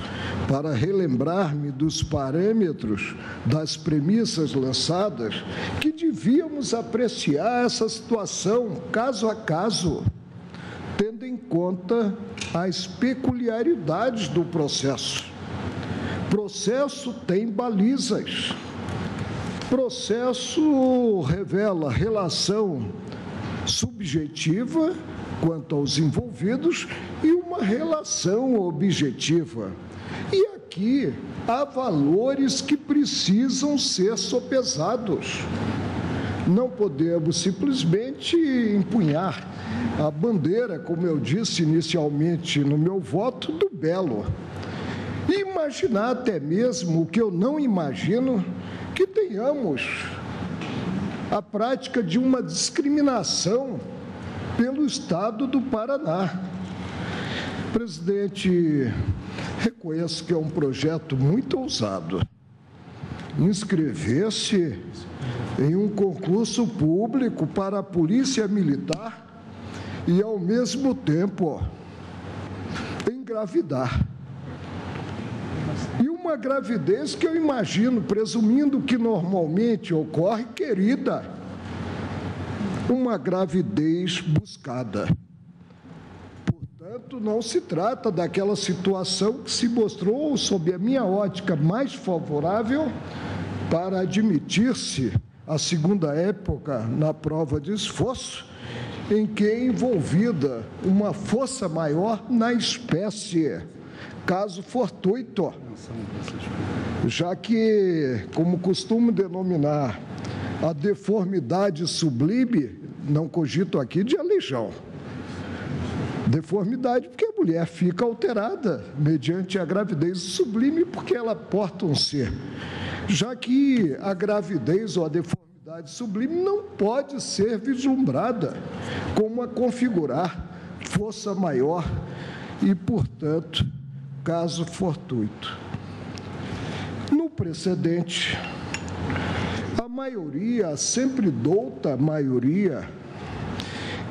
para relembrar-me dos parâmetros, das premissas lançadas, que devíamos apreciar essa situação caso a caso, tendo em conta as peculiaridades do processo. Processo tem balizas. Processo revela relação subjetiva quanto aos envolvidos e uma relação objetiva. E aqui há valores que precisam ser sopesados. Não podemos simplesmente empunhar a bandeira, como eu disse inicialmente no meu voto, do belo. E imaginar até mesmo o que eu não imagino, que tenhamos a prática de uma discriminação pelo Estado do Paraná. Presidente, reconheço que é um projeto muito ousado. Inscrever-se em um concurso público para a Polícia Militar e, ao mesmo tempo, engravidar. E uma gravidez que eu imagino, presumindo que normalmente ocorre, querida, uma gravidez buscada. Portanto, não se trata daquela situação que se mostrou, sob a minha ótica, mais favorável para admitir-se a segunda época na prova de esforço, em que é envolvida uma força maior na espécie, caso fortuito, já que, como costumo denominar, a deformidade sublime, não cogito aqui de aleijão. Deformidade porque a mulher fica alterada mediante a gravidez sublime porque ela porta um ser. Já que a gravidez ou a deformidade sublime não pode ser vislumbrada como a configurar força maior e, portanto, caso fortuito. No precedente, a maioria, a sempre douta maioria,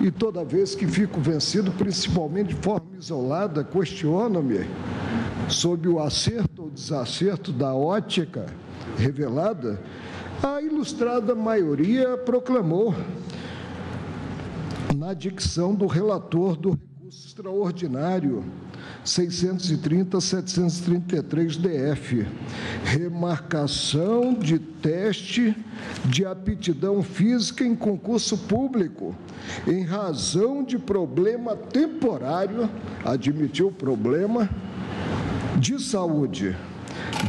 e toda vez que fico vencido, principalmente de forma isolada, questiono-me sobre o acerto ou desacerto da ótica revelada, a ilustrada maioria proclamou, na dicção do relator do recurso extraordinário 630-733-DF, remarcação de teste de aptidão física em concurso público, em razão de problema temporário, admitiu o problema, de saúde,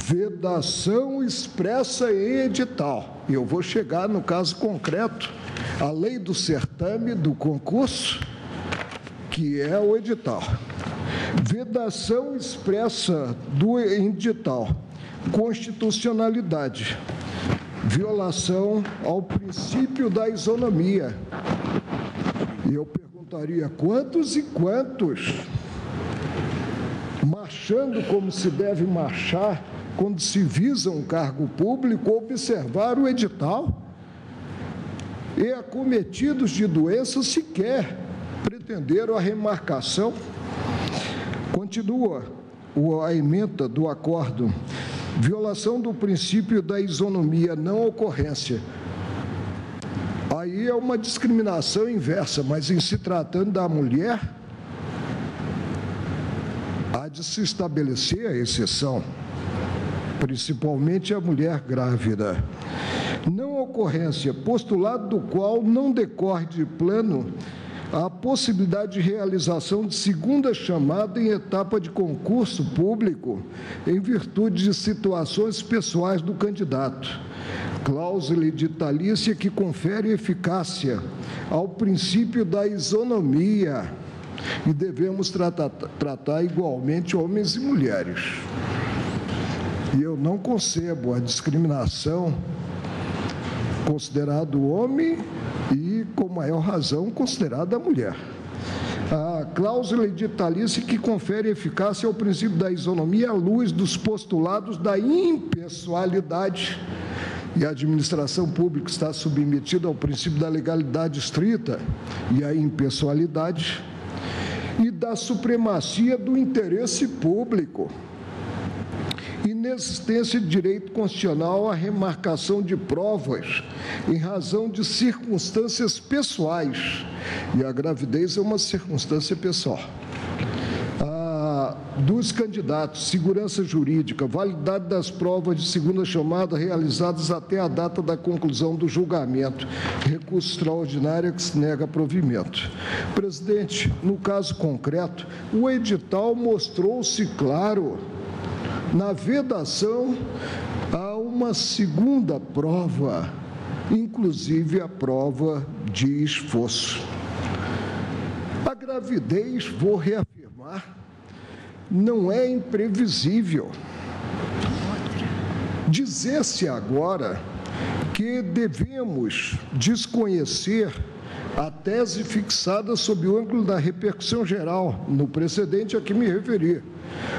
vedação expressa em edital. E eu vou chegar no caso concreto, a lei do certame do concurso, que é o edital. Vedação expressa do edital, constitucionalidade, violação ao princípio da isonomia. E eu perguntaria, quantos e quantos, marchando como se deve marchar quando se visa um cargo público, observar o edital e, acometidos de doença, sequer pretenderam a remarcação? Continua a ementa do acordo. Violação do princípio da isonomia, não ocorrência. Aí é uma discriminação inversa, mas em se tratando da mulher, há de se estabelecer a exceção, principalmente a mulher grávida. Não ocorrência, postulado do qual não decorre de plano a possibilidade de realização de segunda chamada em etapa de concurso público em virtude de situações pessoais do candidato. Cláusula editalícia que confere eficácia ao princípio da isonomia e devemos tratar igualmente homens e mulheres. E eu não concebo a discriminação considerado o homem e, com maior razão, considerada a mulher. A cláusula editalícia que confere eficácia ao princípio da isonomia à luz dos postulados da impessoalidade, e a administração pública está submetida ao princípio da legalidade estrita e à impessoalidade, e da supremacia do interesse público, inexistência de direito constitucional à remarcação de provas em razão de circunstâncias pessoais, e a gravidez é uma circunstância pessoal, dos candidatos, segurança jurídica, validade das provas de segunda chamada realizadas até a data da conclusão do julgamento, recurso extraordinário que se nega provimento. Presidente, no caso concreto, o edital mostrou-se claro na vedação a uma segunda prova, inclusive a prova de esforço. A gravidez, vou reafirmar, não é imprevisível. Dizer-se agora que devemos desconhecer a tese fixada sob o ângulo da repercussão geral, no precedente a que me referi,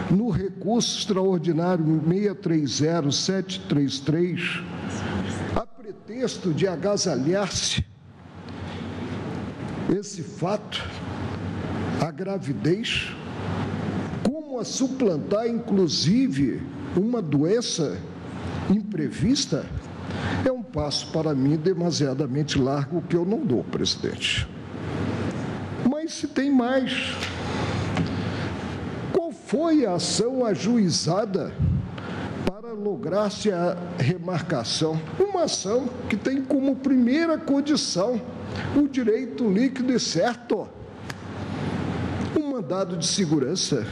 no recurso extraordinário 630733, a pretexto de agasalhar-se esse fato, a gravidez, como a suplantar, inclusive, uma doença imprevista, é um passo, para mim, demasiadamente largo que eu não dou, presidente. Mas se tem mais. Qual foi a ação ajuizada para lograr-se a remarcação? Uma ação que tem como primeira condição o direito líquido e certo, um mandado de segurança.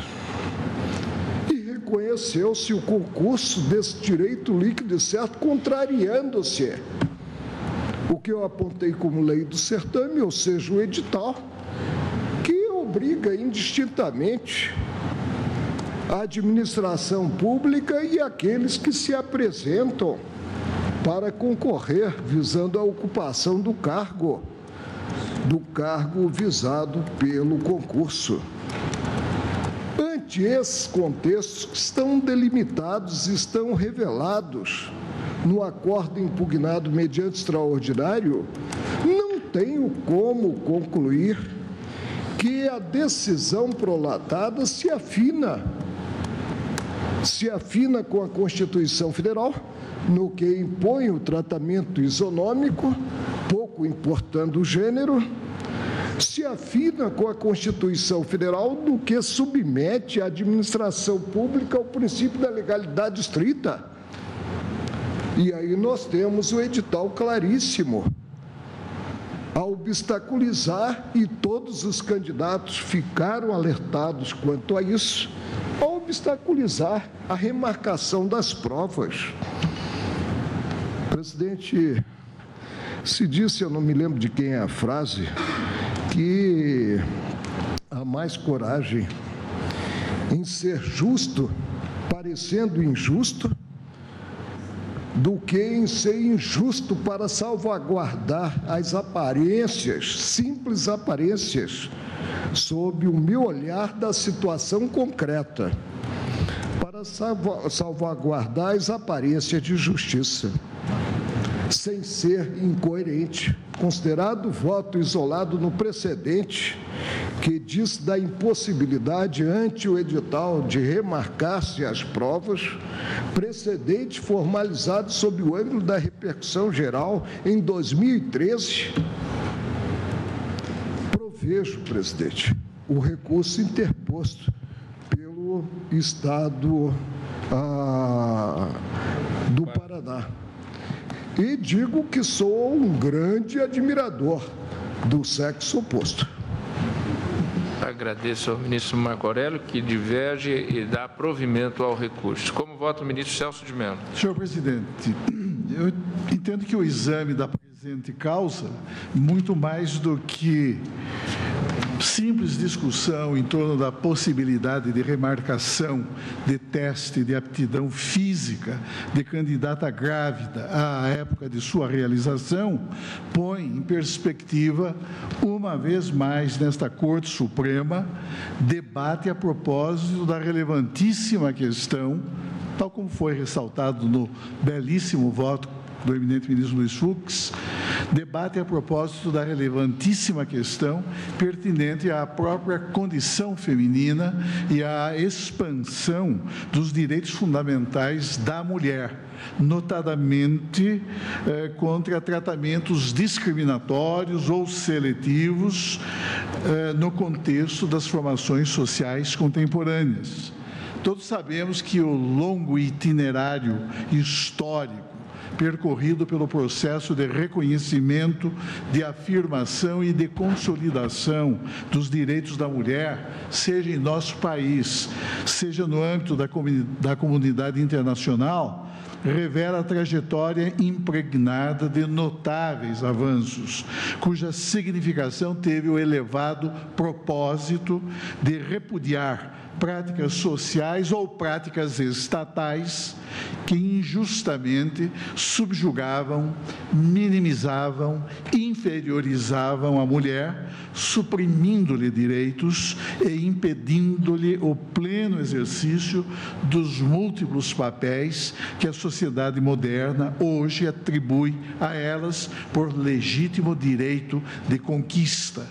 Reconheceu-se o concurso desse direito líquido e certo, contrariando-se o que eu apontei como lei do certame, ou seja, o edital, que obriga indistintamente a administração pública e aqueles que se apresentam para concorrer, visando a ocupação do cargo visado pelo concurso. Esses contextos estão delimitados, estão revelados no acordo impugnado mediante extraordinário, não tenho como concluir que a decisão prolatada se afina com a Constituição Federal, no que impõe o tratamento isonômico, pouco importando o gênero, se afina com a Constituição Federal, no que submete a administração pública ao princípio da legalidade estrita. E aí nós temos o edital claríssimo a obstaculizar, e todos os candidatos ficaram alertados quanto a isso, a obstaculizar a remarcação das provas. Presidente, se disse, eu não me lembro de quem é a frase, que há mais coragem em ser justo, parecendo injusto, do que em ser injusto para salvaguardar as aparências, simples aparências, sob o meu olhar da situação concreta, para salvaguardar as aparências de justiça, sem ser incoerente, considerado voto isolado no precedente, que diz da impossibilidade ante o edital de remarcar-se as provas, precedente formalizado sob o ângulo da repercussão geral em 2013, provejo, presidente, o recurso interposto pelo Estado do Paraná. E digo que sou um grande admirador do sexo oposto. Agradeço ao ministro Marco Aurélio, que diverge e dá provimento ao recurso. Como vota o ministro Celso de Mello? Senhor presidente, eu entendo que o exame da presente causa, muito mais do que simples discussão em torno da possibilidade de remarcação de teste de aptidão física de candidata grávida à época de sua realização põe em perspectiva, uma vez mais, nesta Corte Suprema, debate a propósito da relevantíssima questão, tal como foi ressaltado no belíssimo voto do eminente ministro Luiz Fux, debate a propósito da relevantíssima questão pertinente à própria condição feminina e à expansão dos direitos fundamentais da mulher, notadamente contra tratamentos discriminatórios ou seletivos no contexto das formações sociais contemporâneas. Todos sabemos que o longo itinerário histórico percorrido pelo processo de reconhecimento, de afirmação e de consolidação dos direitos da mulher, seja em nosso país, seja no âmbito da comunidade internacional, revela a trajetória impregnada de notáveis avanços, cuja significação teve o elevado propósito de repudiar práticas sociais ou práticas estatais que injustamente subjugavam, minimizavam, inferiorizavam a mulher, suprimindo-lhe direitos e impedindo-lhe o pleno exercício dos múltiplos papéis que a sociedade moderna hoje atribui a elas por legítimo direito de conquista.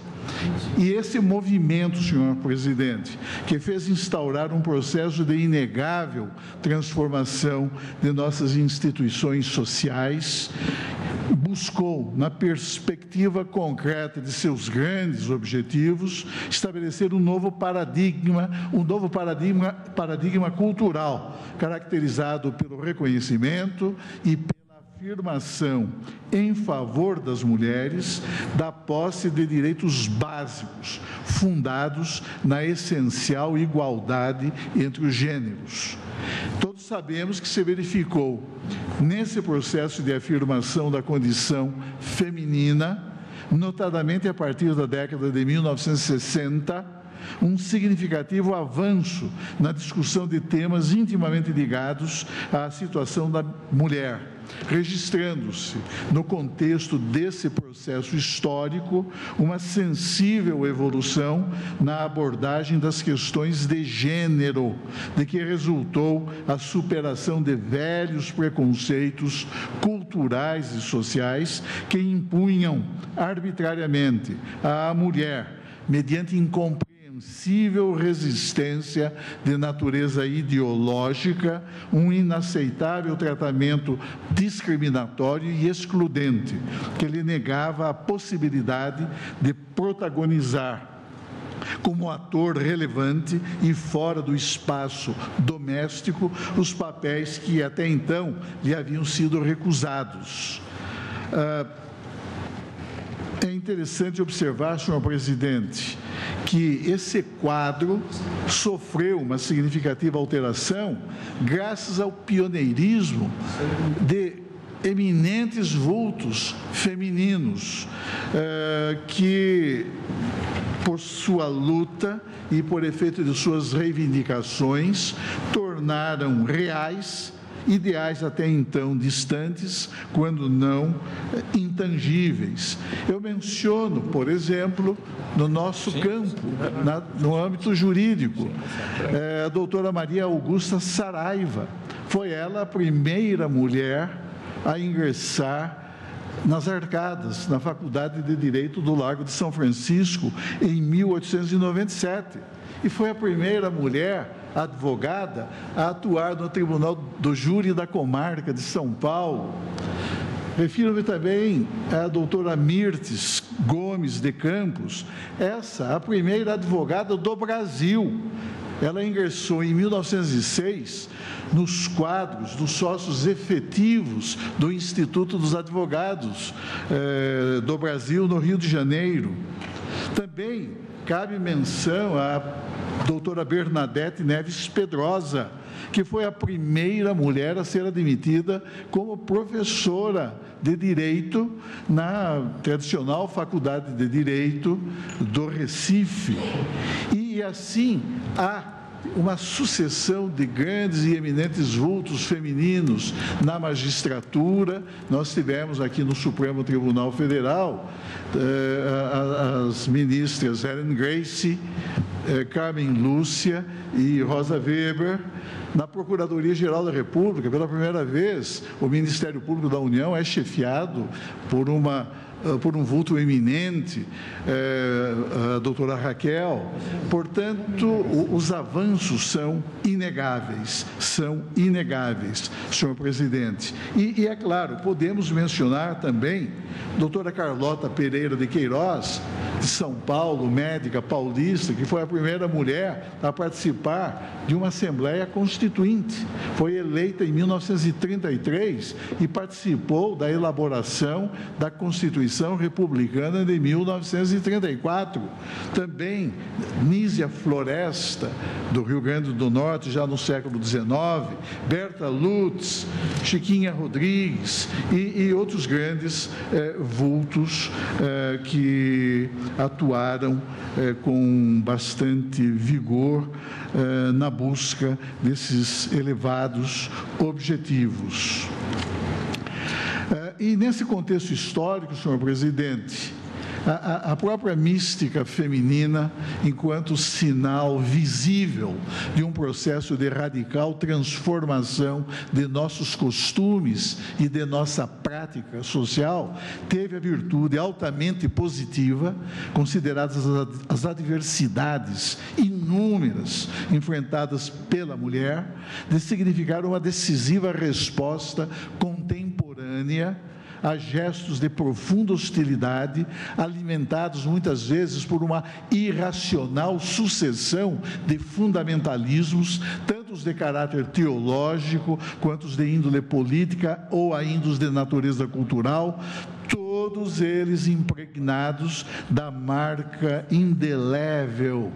E esse movimento, senhor presidente, que fez instaurar um processo de inegável transformação de nossas instituições sociais, buscou, na perspectiva concreta de seus grandes objetivos, estabelecer um novo paradigma cultural, caracterizado pelo reconhecimento e afirmação em favor das mulheres da posse de direitos básicos, fundados na essencial igualdade entre os gêneros. Todos sabemos que se verificou, nesse processo de afirmação da condição feminina, notadamente a partir da década de 1960, um significativo avanço na discussão de temas intimamente ligados à situação da mulher, registrando-se, no contexto desse processo histórico, uma sensível evolução na abordagem das questões de gênero, de que resultou a superação de velhos preconceitos culturais e sociais que impunham arbitrariamente à mulher, mediante incompreensível resistência de natureza ideológica, um inaceitável tratamento discriminatório e excludente, que lhe negava a possibilidade de protagonizar como ator relevante e fora do espaço doméstico os papéis que até então lhe haviam sido recusados. É interessante observar, senhor presidente, que esse quadro sofreu uma significativa alteração graças ao pioneirismo de eminentes vultos femininos que, por sua luta e por efeito de suas reivindicações, tornaram reais ideais até então distantes, quando não intangíveis. Eu menciono, por exemplo, no nosso campo, no âmbito jurídico, a doutora Maria Augusta Saraiva. Foi ela a primeira mulher a ingressar nas arcadas, na Faculdade de Direito do Largo de São Francisco, em 1897. E foi a primeira mulher advogada a atuar no Tribunal do Júri da Comarca de São Paulo. Refiro-me também à doutora Mirtes Gomes de Campos, essa, a primeira advogada do Brasil. Ela ingressou em 1906 nos quadros dos sócios efetivos do Instituto dos Advogados do Brasil, no Rio de Janeiro. Também cabe menção à doutora Bernadette Neves Pedrosa, que foi a primeira mulher a ser admitida como professora de Direito na tradicional Faculdade de Direito do Recife. E assim há uma sucessão de grandes e eminentes vultos femininos na magistratura. Nós tivemos aqui no Supremo Tribunal Federal as ministras Ellen Grace, Carmen Lúcia e Rosa Weber. Na Procuradoria-Geral da República, pela primeira vez, o Ministério Público da União é chefiado por um vulto eminente, a doutora Raquel. Portanto, os avanços são inegáveis, senhor presidente. E é claro, podemos mencionar também a doutora Carlota Pereira de Queiroz, de São Paulo, médica paulista, que foi a primeira mulher a participar de uma Assembleia Constituinte. Foi eleita em 1933 e participou da elaboração da Constituição Republicana de 1934. Também Nísia Floresta, do Rio Grande do Norte, já no século XIX, Berta Lutz, Chiquinha Rodrigues e outros grandes vultos que atuaram com bastante vigor na busca desses elevados objetivos. E nesse contexto histórico, senhor presidente, a própria mística feminina, enquanto sinal visível de um processo de radical transformação de nossos costumes e de nossa prática social, teve a virtude altamente positiva, consideradas as adversidades inúmeras enfrentadas pela mulher, de significar uma decisiva resposta contemporânea a gestos de profunda hostilidade, alimentados muitas vezes por uma irracional sucessão de fundamentalismos, tanto os de caráter teológico, quanto os de índole política ou ainda os de natureza cultural, todos eles impregnados da marca indelével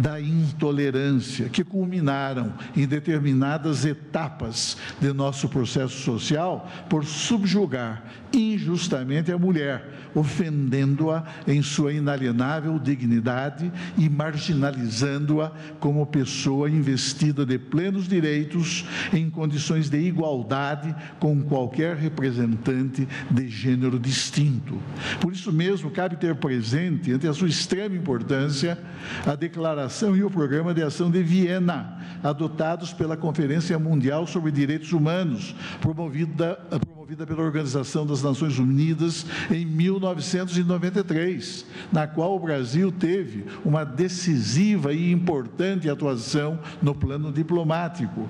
da intolerância, que culminaram em determinadas etapas de nosso processo social por subjugar injustamente a mulher, ofendendo-a em sua inalienável dignidade e marginalizando-a como pessoa investida de plenos direitos em condições de igualdade com qualquer representante de gênero distinto. Por isso mesmo, cabe ter presente, entre a sua extrema importância, a Declaração e o Programa de Ação de Viena, adotados pela Conferência Mundial sobre Direitos Humanos, promovida pela Organização das Nações Unidas em 1993, na qual o Brasil teve uma decisiva e importante atuação no plano diplomático.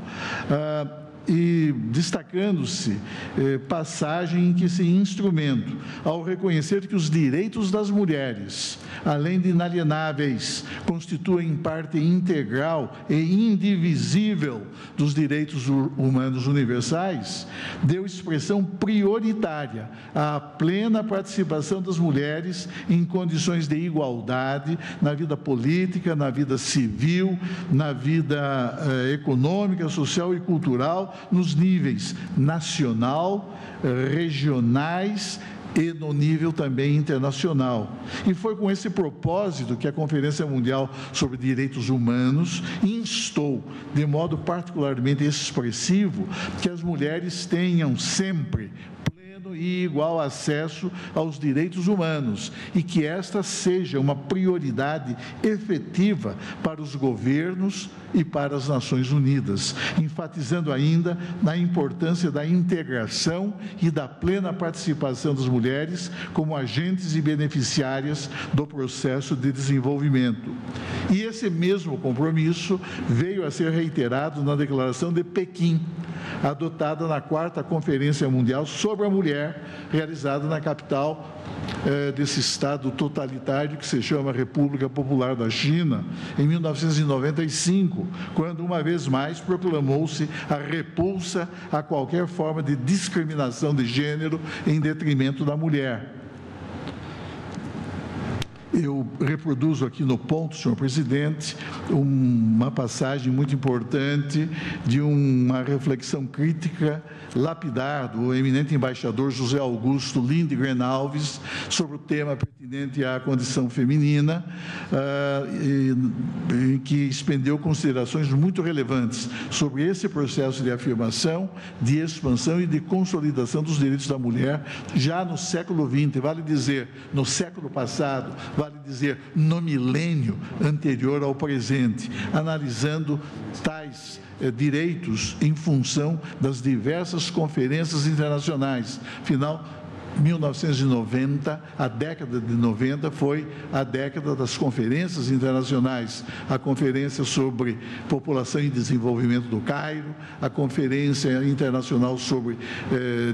E destacando-se passagem em que esse instrumento, ao reconhecer que os direitos das mulheres, além de inalienáveis, constituem parte integral e indivisível dos direitos humanos universais, deu expressão prioritária à plena participação das mulheres em condições de igualdade na vida política, na vida civil, na vida econômica, social e cultural, nos níveis nacional, regionais e no nível também internacional. E foi com esse propósito que a Conferência Mundial sobre Direitos Humanos instou, de modo particularmente expressivo, que as mulheres tenham sempre e igual acesso aos direitos humanos e que esta seja uma prioridade efetiva para os governos e para as Nações Unidas, enfatizando ainda na importância da integração e da plena participação das mulheres como agentes e beneficiárias do processo de desenvolvimento. E esse mesmo compromisso veio a ser reiterado na Declaração de Pequim, adotada na 4ª Conferência Mundial sobre a Mulher, realizada na capital desse Estado totalitário que se chama República Popular da China, em 1995, quando, uma vez mais, proclamou-se a repulsa a qualquer forma de discriminação de gênero em detrimento da mulher. eu reproduzo aqui no ponto, senhor presidente, uma passagem muito importante de uma reflexão crítica lapidar do eminente embaixador José Augusto Lindgren Alves sobre o tema pertinente à condição feminina, em que expendeu considerações muito relevantes sobre esse processo de afirmação, de expansão e de consolidação dos direitos da mulher já no século XX, vale dizer, no século passado, vale dizer, no milênio anterior ao presente, analisando tais direitos em função das diversas conferências internacionais. Afinal, 1990, a década de 90 foi a década das conferências internacionais, a Conferência sobre População e Desenvolvimento do Cairo, a Conferência Internacional sobre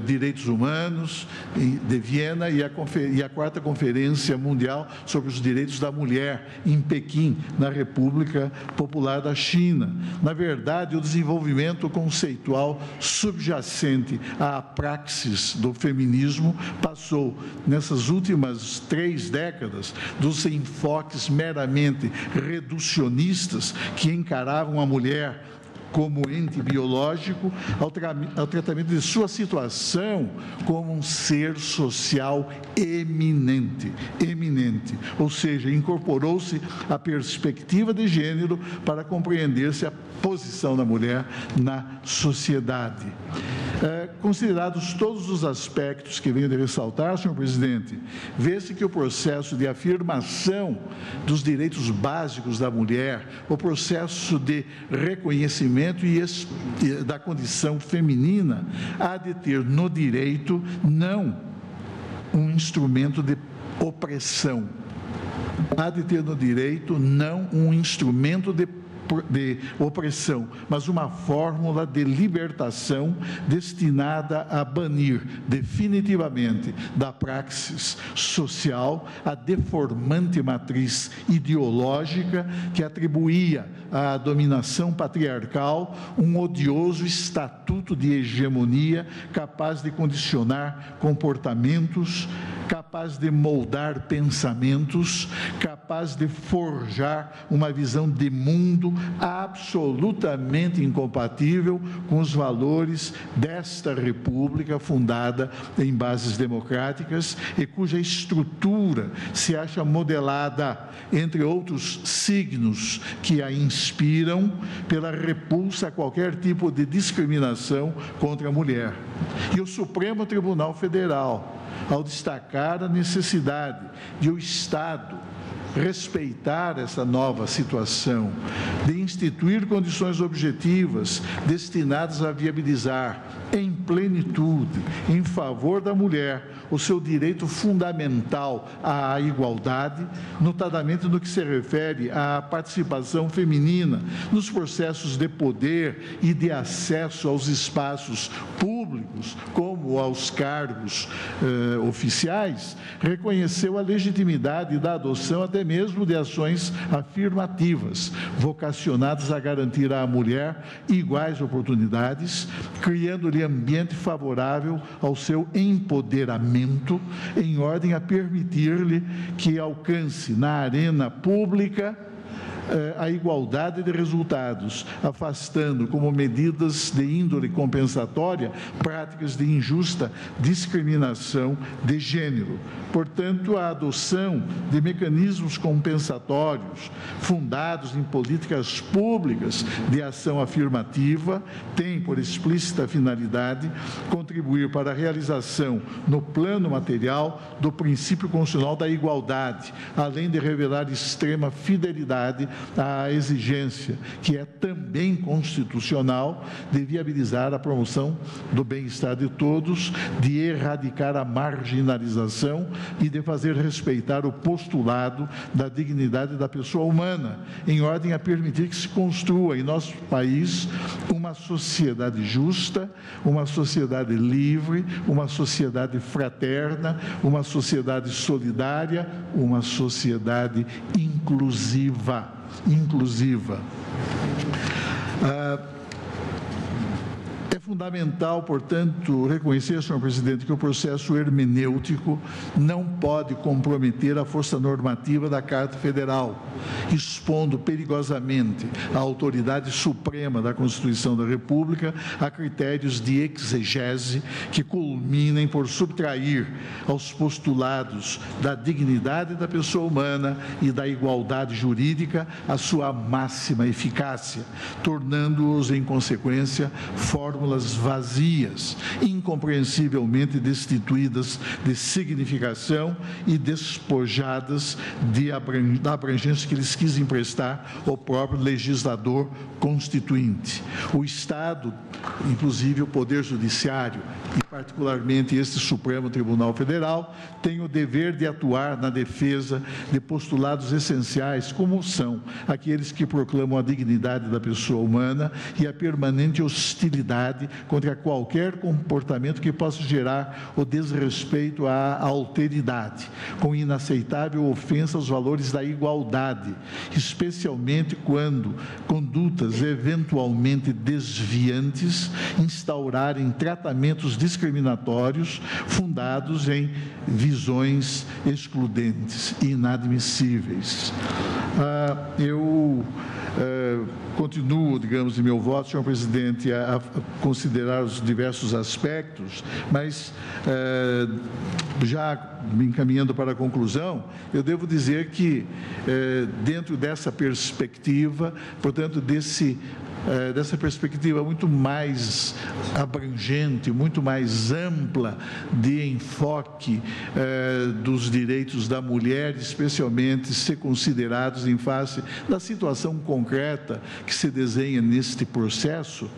Direitos Humanos de Viena e a quarta Conferência Mundial sobre os Direitos da Mulher em Pequim, na República Popular da China. Na verdade, o desenvolvimento conceitual subjacente à praxis do feminismo passou, nessas últimas 3 décadas, dos enfoques meramente reducionistas que encaravam a mulher como ente biológico, ao tratamento de sua situação como um ser social eminente, ou seja, incorporou-se a perspectiva de gênero para compreender-se a posição da mulher na sociedade. Considerados todos os aspectos que venho de ressaltar, senhor presidente, vê-se que o processo de afirmação dos direitos básicos da mulher, o processo de reconhecimento e da condição feminina, há de ter no direito não um instrumento de opressão, há de ter no direito não um instrumento de opressão, mas uma fórmula de libertação destinada a banir definitivamente da praxis social a deformante matriz ideológica que atribuía à dominação patriarcal um odioso estatuto de hegemonia capaz de condicionar comportamentos, capaz de moldar pensamentos, capaz de forjar uma visão de mundo absolutamente incompatível com os valores desta república fundada em bases democráticas e cuja estrutura se acha modelada, entre outros signos que a inspiram, pela repulsa a qualquer tipo de discriminação contra a mulher. E o Supremo Tribunal Federal, ao destacar a necessidade de o Estado respeitar essa nova situação, de instituir condições objetivas destinadas a viabilizar em plenitude, em favor da mulher, o seu direito fundamental à igualdade, notadamente no que se refere à participação feminina nos processos de poder e de acesso aos espaços públicos, como aos cargos oficiais, reconheceu a legitimidade da adoção até mesmo de ações afirmativas, vocacionadas a garantir à mulher iguais oportunidades, criando-lhe ambiente favorável ao seu empoderamento, em ordem a permitir-lhe que alcance na arena pública a igualdade de resultados, afastando como medidas de índole compensatória práticas de injusta discriminação de gênero. Portanto, a adoção de mecanismos compensatórios fundados em políticas públicas de ação afirmativa tem por explícita finalidade contribuir para a realização no plano material do princípio constitucional da igualdade, além de revelar extrema fidelidade à exigência, que é também constitucional, de viabilizar a promoção do bem-estar de todos, de erradicar a marginalização e de fazer respeitar o postulado da dignidade da pessoa humana, em ordem a permitir que se construa em nosso país uma sociedade justa, uma sociedade livre, uma sociedade fraterna, uma sociedade solidária, uma sociedade inclusiva. É fundamental, portanto, reconhecer, senhor presidente, que o processo hermenêutico não pode comprometer a força normativa da Carta Federal, expondo perigosamente a autoridade suprema da Constituição da República a critérios de exegese que culminem por subtrair aos postulados da dignidade da pessoa humana e da igualdade jurídica a sua máxima eficácia, tornando-os, em consequência, fórmulas vazias, incompreensivelmente destituídas de significação e despojadas da abrangência que lhes quis emprestar o próprio legislador constituinte. O Estado, inclusive o Poder Judiciário, e particularmente este Supremo Tribunal Federal, tem o dever de atuar na defesa de postulados essenciais, como são aqueles que proclamam a dignidade da pessoa humana e a permanente hostilidade contra qualquer comportamento que possa gerar o desrespeito à alteridade, com inaceitável ofensa aos valores da igualdade, especialmente quando condutas eventualmente desviantes instaurarem tratamentos discriminatórios fundados em visões excludentes e inadmissíveis. Eu continuo, digamos, em meu voto, senhor presidente, a considerar os diversos aspectos, mas já me encaminhando para a conclusão, eu devo dizer que dentro dessa perspectiva, portanto, dessa perspectiva muito mais abrangente, muito mais ampla de enfoque dos direitos da mulher, especialmente ser considerados em face da situação concreta que se desenha neste processo,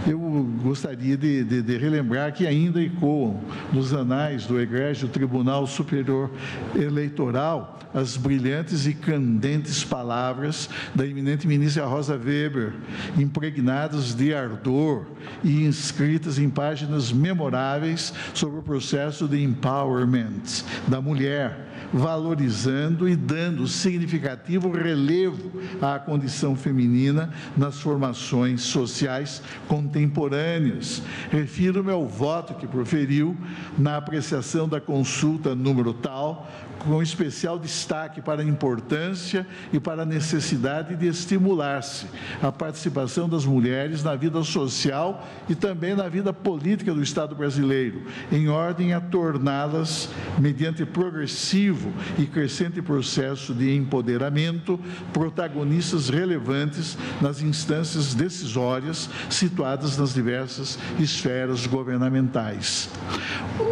eu gostaria de relembrar que ainda ecoam nos anais do egrégio Tribunal Superior Eleitoral as brilhantes e candentes palavras da eminente ministra Rosa Weber, impregnadas de ardor e inscritas em páginas memoráveis sobre o processo de empowerment da mulher, valorizando e dando significativo relevo à condição feminina nas formações sociais contemporâneas. Refiro-me ao voto que proferiu na apreciação da consulta número tal, com especial destaque para a importância e para a necessidade de estimular-se a participação das mulheres na vida social e também na vida política do Estado brasileiro, em ordem a torná-las, mediante progressivo e crescente processo de empoderamento, protagonistas relevantes nas instâncias decisórias situadas nas diversas esferas governamentais.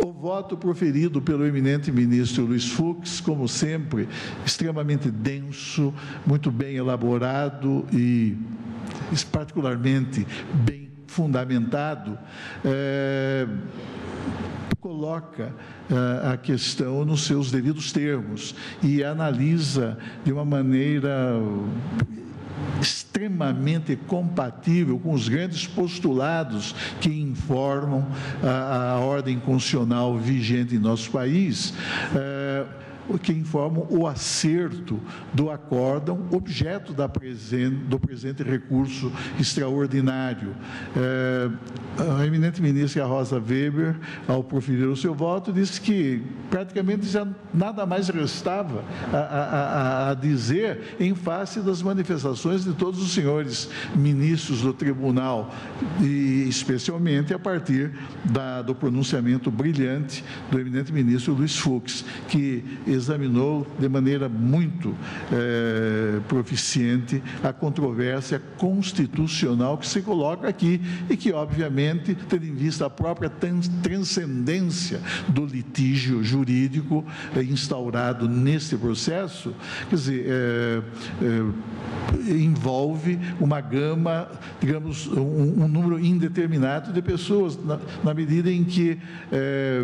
O voto proferido pelo eminente ministro Luiz Fux, como sempre, extremamente denso, muito bem elaborado e particularmente bem fundamentado, coloca a questão nos seus devidos termos e analisa de uma maneira extremamente compatível com os grandes postulados que informam a ordem constitucional vigente em nosso país, que informam o acerto do acórdão, objeto do presente recurso extraordinário. A eminente ministra Rosa Weber, ao proferir o seu voto, disse que praticamente já nada mais restava a dizer em face das manifestações de todos os senhores ministros do tribunal, e especialmente a partir do pronunciamento brilhante do eminente ministro Luiz Fux, que examinou de maneira muito proficiente a controvérsia constitucional que se coloca aqui e que, obviamente, tendo em vista a própria transcendência do litígio jurídico instaurado neste processo, quer dizer, envolve uma gama, digamos, um número indeterminado de pessoas, na medida em que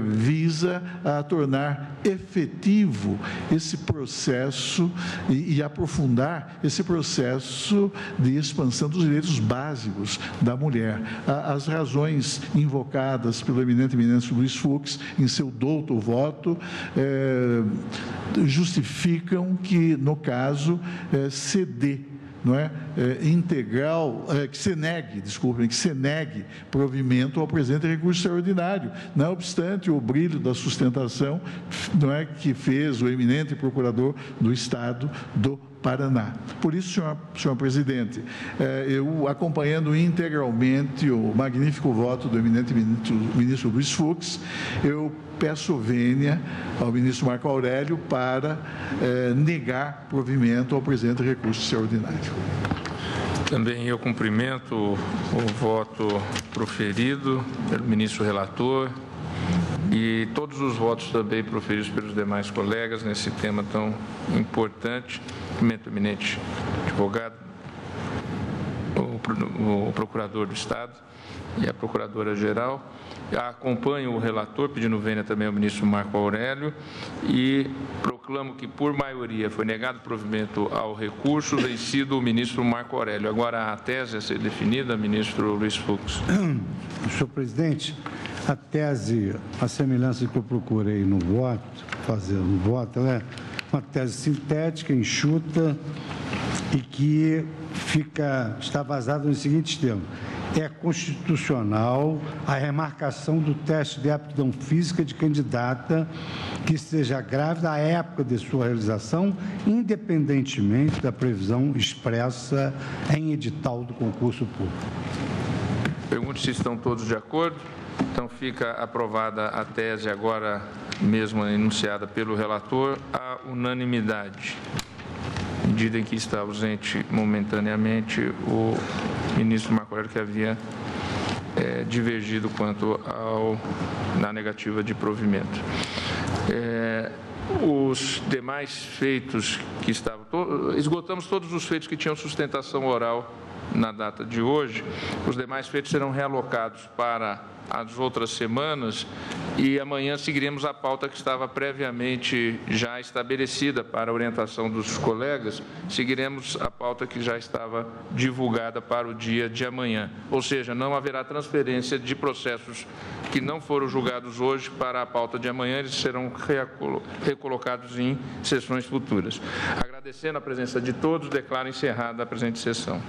visa a tornar efetivo esse processo e aprofundar esse processo de expansão dos direitos básicos da mulher. As razões invocadas pelo eminente ministro Luiz Fux em seu douto voto justificam que, no caso, se dê não é, integral, que se negue provimento ao presente recurso extraordinário, não obstante o brilho da sustentação, não é, que fez o eminente procurador do Estado do Paraná. Por isso, senhor presidente, eu, acompanhando integralmente o magnífico voto do eminente ministro Luiz Fux, eu peço vênia ao ministro Marco Aurélio para negar provimento ao presente recurso extraordinário. Também eu cumprimento o voto proferido pelo ministro relator e todos os votos também proferidos pelos demais colegas nesse tema tão importante. Cumprimento o eminente advogado, o procurador do Estado e a procuradora-geral. Acompanho o relator, pedindo vênia também ao ministro Marco Aurélio, e proclamo que, por maioria, foi negado provimento ao recurso, vencido o ministro Marco Aurélio. Agora, a tese a ser definida, ministro Luiz Fux. Senhor presidente, a tese, a semelhança que eu procurei no voto, ela é uma tese sintética, enxuta e que está vazada nos seguintes termos. É constitucional a remarcação do teste de aptidão física de candidata que esteja grávida à época de sua realização, independentemente da previsão expressa em edital do concurso público. Pergunto se estão todos de acordo. Então, fica aprovada a tese agora mesmo enunciada pelo relator, à unanimidade. Medida em que está ausente momentaneamente o ministro Marco Aurélio, que havia divergido quanto na negativa de provimento. Os demais feitos que estavam... Esgotamos todos os feitos que tinham sustentação oral na data de hoje. Os demais feitos serão realocados para as outras semanas e amanhã seguiremos a pauta que estava previamente já estabelecida para a orientação dos colegas. Seguiremos a pauta que já estava divulgada para o dia de amanhã. Ou seja, não haverá transferência de processos que não foram julgados hoje para a pauta de amanhã, eles serão recolocados em sessões futuras. Agradecendo a presença de todos, declaro encerrada a presente sessão.